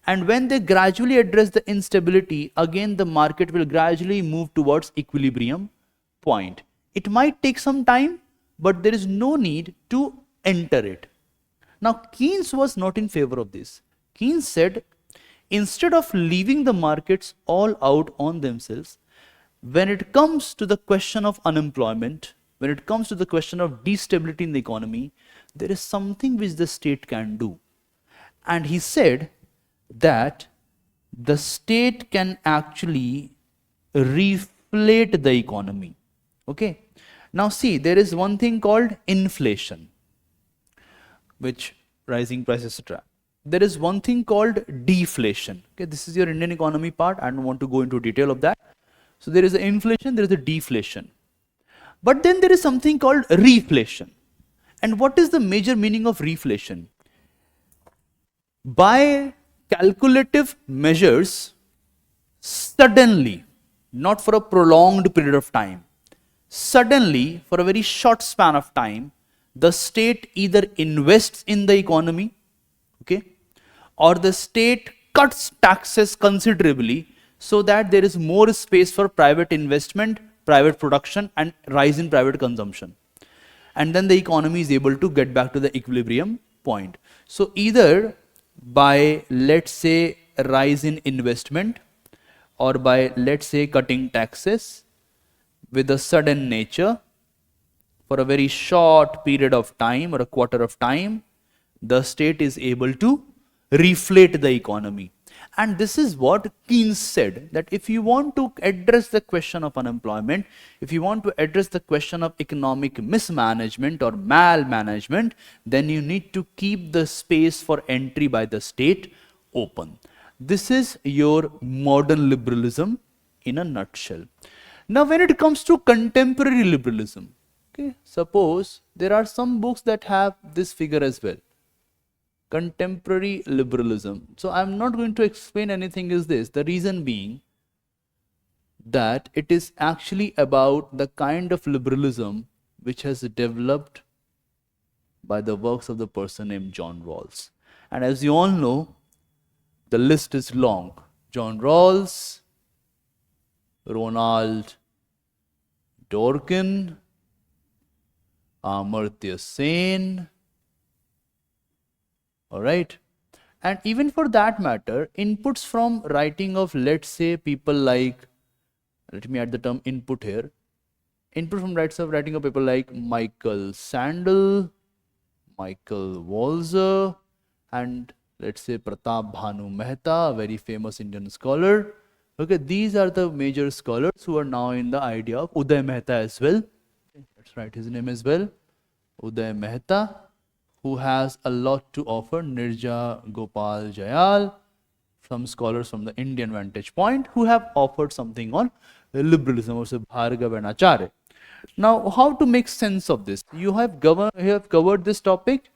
And when they gradually address the instability, again the market will gradually move towards equilibrium point. It might take some time, but there is no need to enter it. Now, Keynes was not in favor of this. Keynes said, instead of leaving the markets all out on themselves, when it comes to the question of unemployment, when it comes to the question of destability in the economy, there is something which the state can do. And he said that the state can actually reflate the economy. Okay. Now see, there is one thing called inflation, which rising prices, etc. There is one thing called deflation. Okay, this is your Indian economy part. I don't want to go into detail of that. So there is the inflation, there is the deflation. But then there is something called reflation. And what is the major meaning of reflation? By calculative measures, suddenly, not for a prolonged period of time, suddenly, for a very short span of time, the state either invests in the economy, okay, or the state cuts taxes considerably so that there is more space for private investment, private production, and rise in private consumption. And then the economy is able to get back to the equilibrium point. So either by, let's say, rise in investment, or by, let's say, cutting taxes with a sudden nature for a very short period of time or a quarter of time, the state is able to reflate the economy. And this is what Keynes said, that if you want to address the question of unemployment, if you want to address the question of economic mismanagement or malmanagement, then you need to keep the space for entry by the state open. This is your modern liberalism in a nutshell. Now, when it comes to contemporary liberalism, okay, suppose there are some books that have this figure as well. Contemporary liberalism. So I'm not going to explain anything is this. The reason being that it is actually about the kind of liberalism which has developed by the works of the person named John Rawls. And as you all know, the list is long. John Rawls, Ronald Dworkin, Amartya Sen, all right. And even for that matter, inputs from writing of, let's say, people like, let me add the term input here, input from writing of people like Michael Sandel, Michael Walzer, and let's say Pratap Bhanu Mehta, a very famous Indian scholar. Okay, these are the major scholars who are now in the idea of Uday Mehta as well. Let's write his name as well, Uday Mehta, who has a lot to offer. Nirja Gopal Jayal, some scholars from the Indian vantage point who have offered something on liberalism, also Bhargav and Acharya. Now, how to make sense of this? You have covered this topic,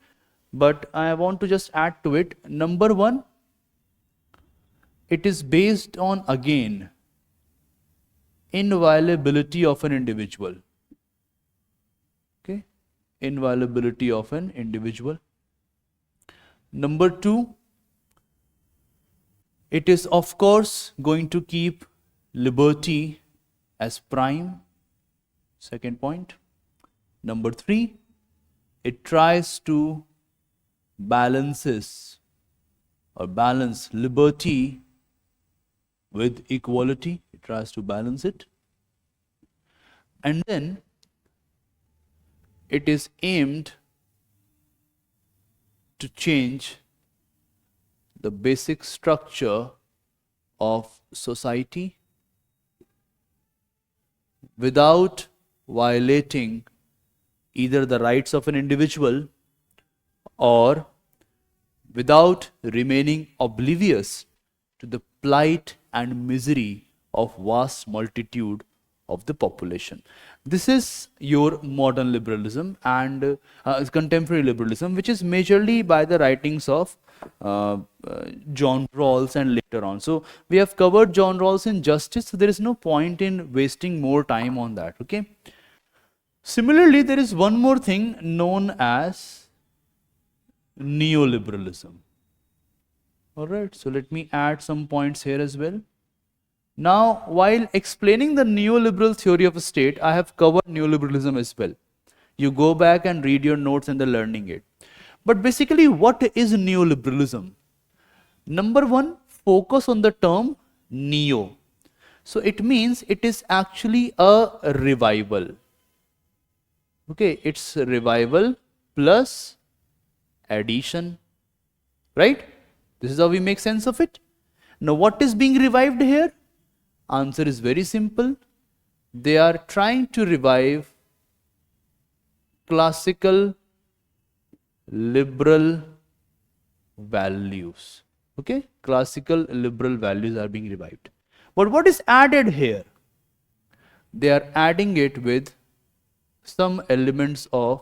but I want to just add to it. Number one, it is based on, again, inviolability of an individual. Okay, inviolability of an individual. Number two, it is of course going to keep liberty as prime. Second point. Number 3, it tries to balance liberty with equality. It tries to balance it. And then it is aimed to change the basic structure of society without violating either the rights of an individual or without remaining oblivious to the plight and misery of vast multitude of the population. This is your modern liberalism and contemporary liberalism, which is majorly by the writings of John Rawls and later on. So we have covered John Rawls in Justice, so there is no point in wasting more time on that. Okay. Similarly, there is one more thing known as neoliberalism. Alright, so let me add some points here as well. Now, while explaining the neoliberal theory of a state, I have covered neoliberalism as well. You go back and read your notes and the learning it. But basically, what is neoliberalism? Number 1, focus on the term neo. So it means it is actually a revival. Okay, it's revival plus addition, right? This is how we make sense of it. Now, what is being revived here? Answer is very simple. They are trying to revive classical liberal values. Okay, classical liberal values are being revived. But what is added here? They are adding it with some elements of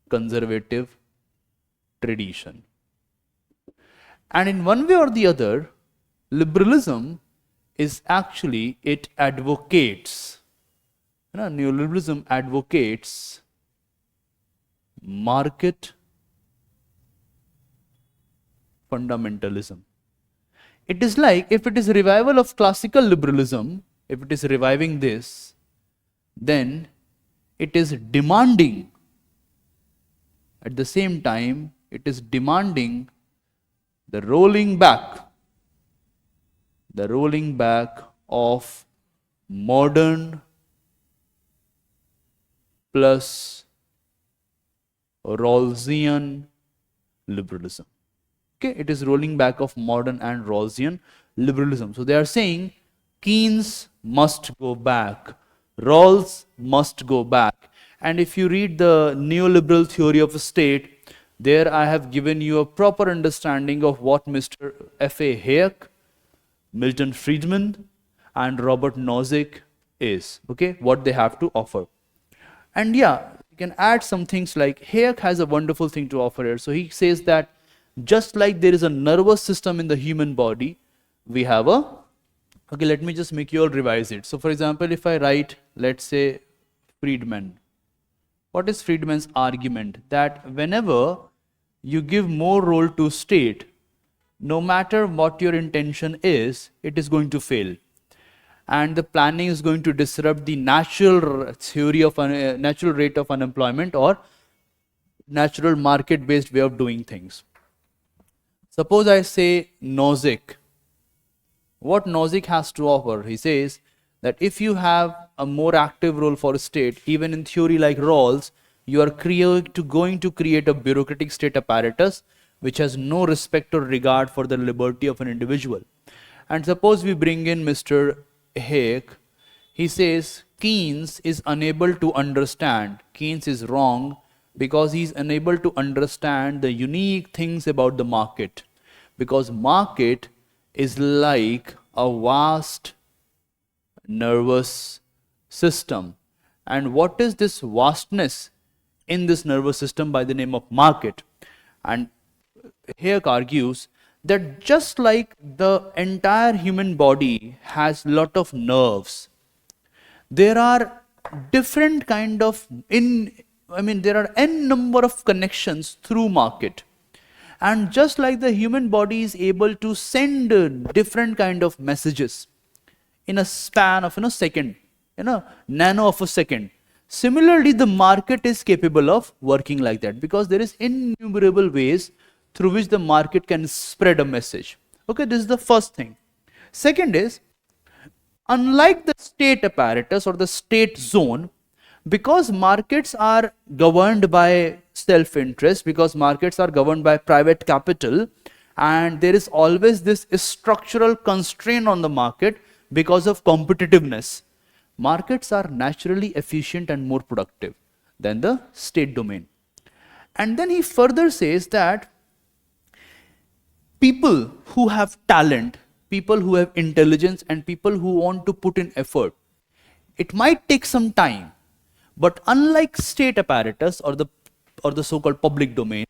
conservative tradition. And in one way or the other, liberalism is actually, it advocates, neoliberalism advocates market fundamentalism. It is like, if it is a revival of classical liberalism, if it is reviving this, then it is demanding, at the same time, it is demanding the rolling back of modern plus Rawlsian liberalism. Okay, it is rolling back of modern and Rawlsian liberalism. So they are saying Keynes must go back, Rawls must go back. And if you read the neoliberal theory of a state, there I have given you a proper understanding of what Mr. F.A. Hayek, Milton Friedman and Robert Nozick is, okay, what they have to offer. And yeah, you can add some things like Hayek has a wonderful thing to offer here. So he says that just like there is a nervous system in the human body, we have a, okay, let me just make you all revise it. So for example, if I write, let's say Friedman, what is Friedman's argument? That whenever you give more role to state, no matter what your intention is, it is going to fail. And the planning is going to disrupt the natural theory of natural rate of unemployment or natural market-based way of doing things. Suppose I say Nozick. What Nozick has to offer? He says that if you have a more active role for a state, even in theory like Rawls, you are going to create a bureaucratic state apparatus which has no respect or regard for the liberty of an individual. And suppose we bring in Mr. Hayek. He says Keynes is unable to understand. Keynes is wrong because he is unable to understand the unique things about the market. Because market is like a vast nervous system. And what is this vastness in this nervous system by the name of market? And Hayek argues that just like the entire human body has lot of nerves, there are different kind of there are n number of connections through market. And just like the human body is able to send different kind of messages in a span of second, nano of a second. Similarly, the market is capable of working like that because there is innumerable ways through which the market can spread a message. Okay, this is the first thing. Second is, unlike the state apparatus or the state zone, because markets are governed by self-interest, because markets are governed by private capital, and there is always this structural constraint on the market because of competitiveness, markets are naturally efficient and more productive than the state domain. And then he further says that people who have talent, people who have intelligence, and people who want to put in effort, it might take some time, but unlike state apparatus or the so-called public domain,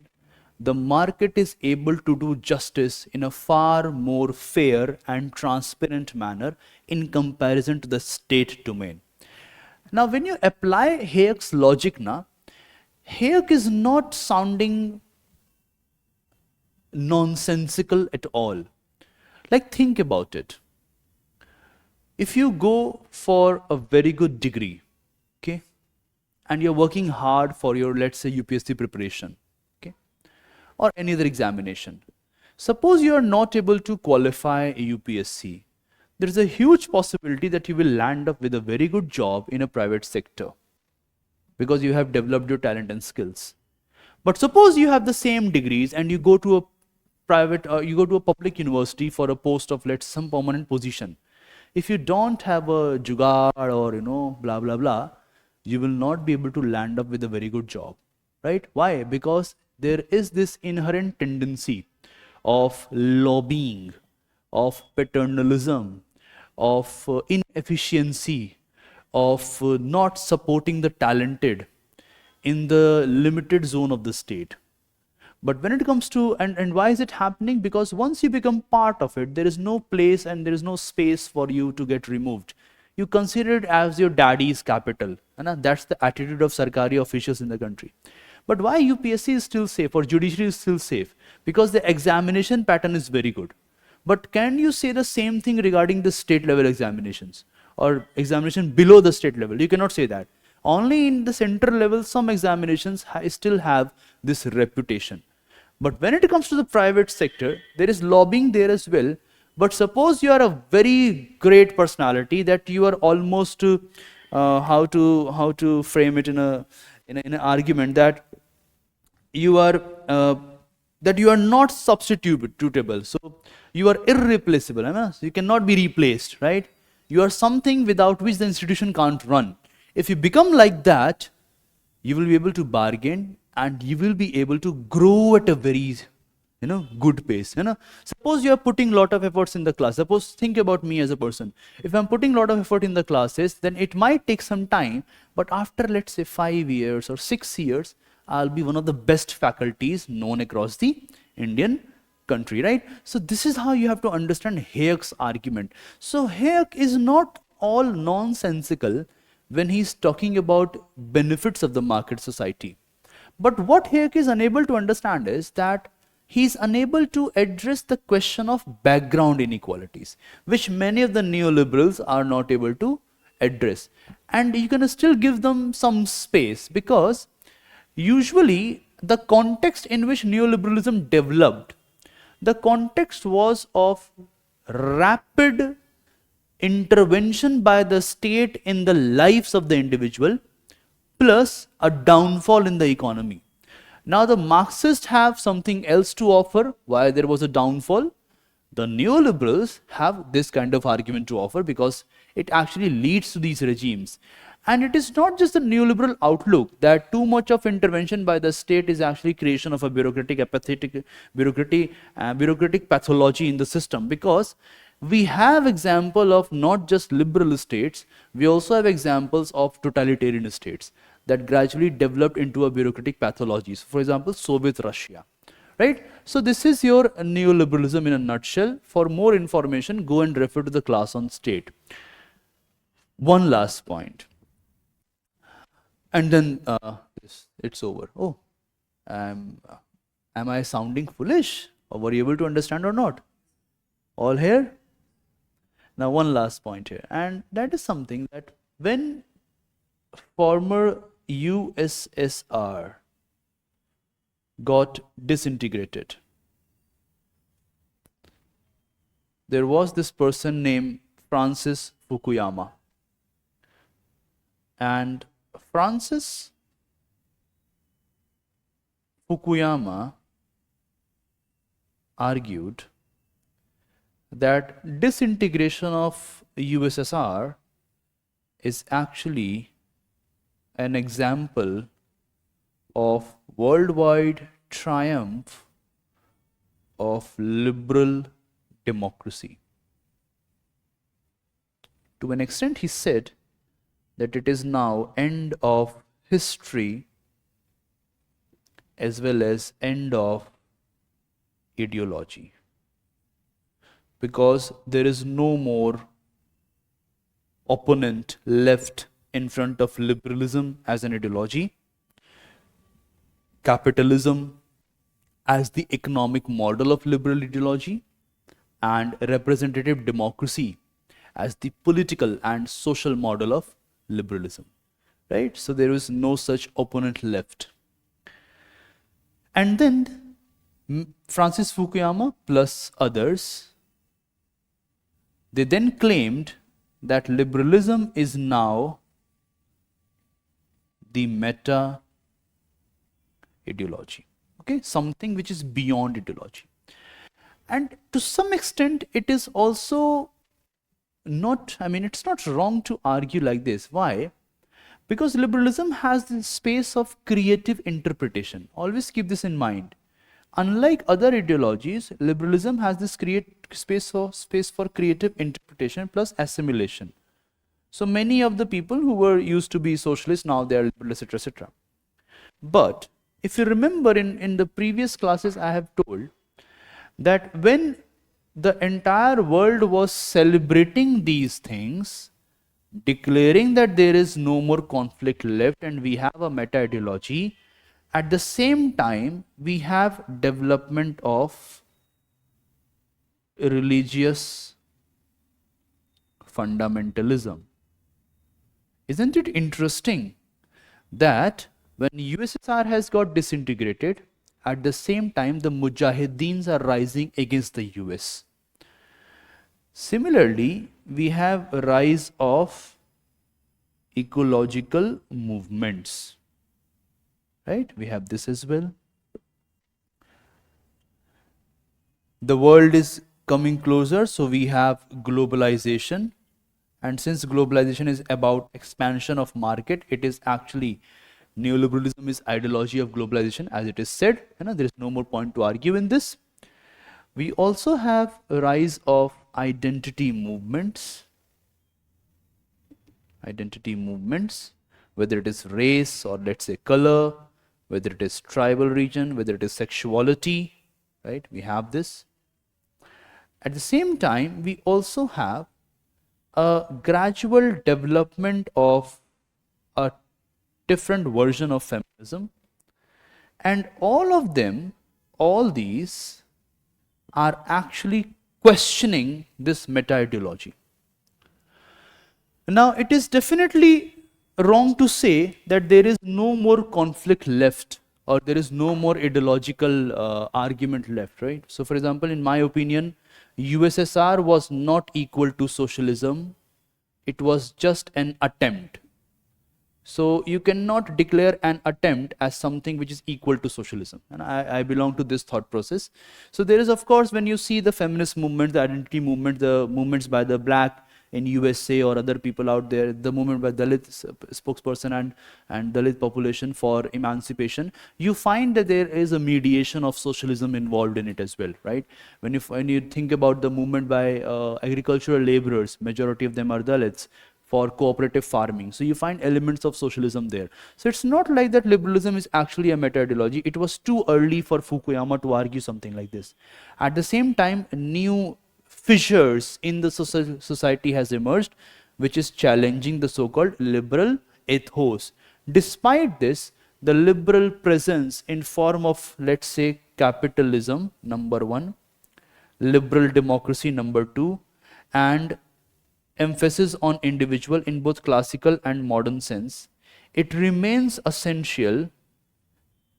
the market is able to do justice in a far more fair and transparent manner in comparison to the state domain. Now, when you apply Hayek's logic, Hayek is not sounding nonsensical at all. Like, think about it. If you go for a very good degree, okay, and you're working hard for your, let's say, UPSC preparation, okay, or any other examination. Suppose you are not able to qualify a UPSC. There is a huge possibility that you will land up with a very good job in a private sector because you have developed your talent and skills. But suppose you have the same degrees and you go to a public university for a post of, let's say, some permanent position. If you don't have a jugaad or blah blah blah, you will not be able to land up with a very good job, right? Why? Because there is this inherent tendency of lobbying, of paternalism, of inefficiency, of not supporting the talented in the limited zone of the state. But when it comes to, and why is it happening? Because once you become part of it, there is no place and there is no space for you to get removed. You consider it as your daddy's capital. And that's the attitude of Sarkari officials in the country. But why UPSC is still safe or judiciary is still safe? Because the examination pattern is very good. But can you say the same thing regarding the state level examinations or examination below the state level? You cannot say that. Only in the central level, some examinations still have this reputation. But when it comes to the private sector, there is lobbying there as well. But suppose you are a very great personality that you are almost how to frame it in an argument that you are not substitutable. So you are irreplaceable. So you cannot be replaced, right? You are something without which the institution can't run. If you become like that, you will be able to bargain and you will be able to grow at a very good pace. Suppose you are putting a lot of efforts in the class. Suppose, think about me as a person. If I'm putting a lot of effort in the classes, then it might take some time, but after, let's say, 5 years or 6 years, I'll be one of the best faculties known across the Indian country, right? So this is how you have to understand Hayek's argument. So Hayek is not all nonsensical when he's talking about benefits of the market society. But what Hayek is unable to understand is that he's unable to address the question of background inequalities, which many of the neoliberals are not able to address. And you can still give them some space because usually the context in which neoliberalism developed, the context was of rapid intervention by the state in the lives of the individual plus a downfall in the economy. Now the Marxists have something else to offer why there was a downfall. The neoliberals have this kind of argument to offer because it actually leads to these regimes. And it is not just the neoliberal outlook that too much of intervention by the state is actually creation of a bureaucratic pathology in the system, because we have example of not just liberal states, we also have examples of totalitarian states that gradually developed into a bureaucratic pathology. So for example, Soviet Russia, right? So this is your neoliberalism in a nutshell. For more information, go and refer to the class on state. One last point. And then it's over. Oh, am I sounding foolish? Or were you able to understand or not? All here? Now one last point here. And that is something that when former USSR got disintegrated, there was this person named Francis Fukuyama. And Francis Fukuyama argued that disintegration of USSR is actually an example of worldwide triumph of liberal democracy. To an extent, he said that it is now end of history as well as end of ideology, because there is no more opponent left in front of liberalism as an ideology, capitalism as the economic model of liberal ideology, and representative democracy as the political and social model of liberalism, right? So there is no such opponent left. And then Francis Fukuyama plus others, they then claimed that liberalism is now the meta ideology, okay, something which is beyond ideology. And to some extent, it is also not, I mean, it's not wrong to argue like this. Why? Because liberalism has the space of creative interpretation. Always keep this in mind. Unlike other ideologies, liberalism has this space for creative interpretation plus assimilation. So many of the people who were used to be socialists, now they are liberal, etc., etc. But if you remember in the previous classes, I have told that when the entire world was celebrating these things, declaring that there is no more conflict left and we have a meta ideology, at the same time we have development of religious fundamentalism. Isn't it interesting that when USSR has got disintegrated, at the same time the Mujahideens are rising against the US? Similarly, we have a rise of ecological movements, right? We have this as well. The world is coming closer, so we have globalization. And since globalization is about expansion of market, it is actually neoliberalism is ideology of globalization, as it is said. There is no more point to argue in this. We also have a rise of identity movements, whether it is race or let's say color, whether it is tribal region, whether it is sexuality, right? We have this. At the same time, we also have a gradual development of a different version of feminism, and all these are actually questioning this meta ideology. Now, it is definitely wrong to say that there is no more conflict left or there is no more ideological argument left, right? So, for example, in my opinion, USSR was not equal to socialism. It was just an attempt. So you cannot declare an attempt as something which is equal to socialism. And I belong to this thought process. So there is, of course, when you see the feminist movement, the identity movement, the movements by the black in USA or other people out there, the movement by Dalit spokesperson and Dalit population for emancipation, you find that there is a mediation of socialism involved in it as well, right? When you think about the movement by agricultural laborers, majority of them are Dalits, for cooperative farming. So you find elements of socialism there. So it's not like that liberalism is actually a meta ideology. It was too early for Fukuyama to argue something like this. At the same time, new fissures in the society has emerged, which is challenging the so-called liberal ethos. Despite this, the liberal presence in form of, let's say, capitalism, number one, liberal democracy, number two, and emphasis on individual in both classical and modern sense, it remains essential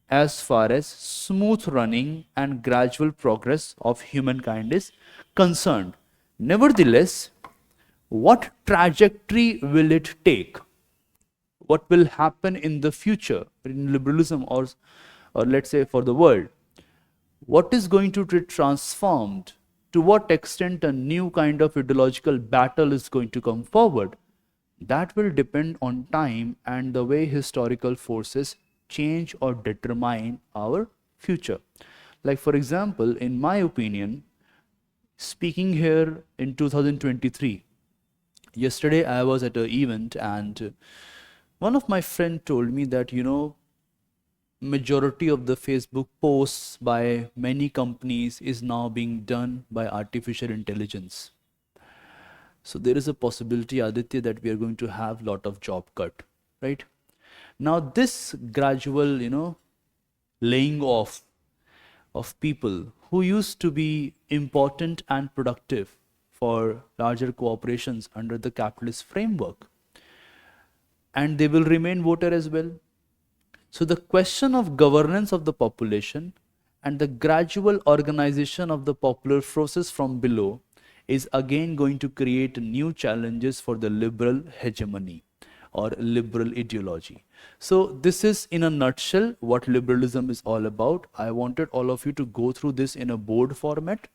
as far as smooth running and gradual progress of humankind is concerned. Nevertheless, what trajectory will it take? What will happen in the future in liberalism, or let's say for the world? What is going to be transformed? To what extent a new kind of ideological battle is going to come forward? That will depend on time and the way historical forces change or determine our future. Like, for example, in my opinion, speaking here in 2023, yesterday I was at an event and one of my friend told me that, majority of the Facebook posts by many companies is now being done by artificial intelligence. So there is a possibility, Aditya, that we are going to have lot of job cut, right? Now this gradual, laying off of people who used to be important and productive for larger cooperations under the capitalist framework, and they will remain voter as well. So the question of governance of the population and the gradual organization of the popular forces from below is again going to create new challenges for the liberal hegemony or liberal ideology. So this is in a nutshell what liberalism is all about. I wanted all of you to go through this in a board format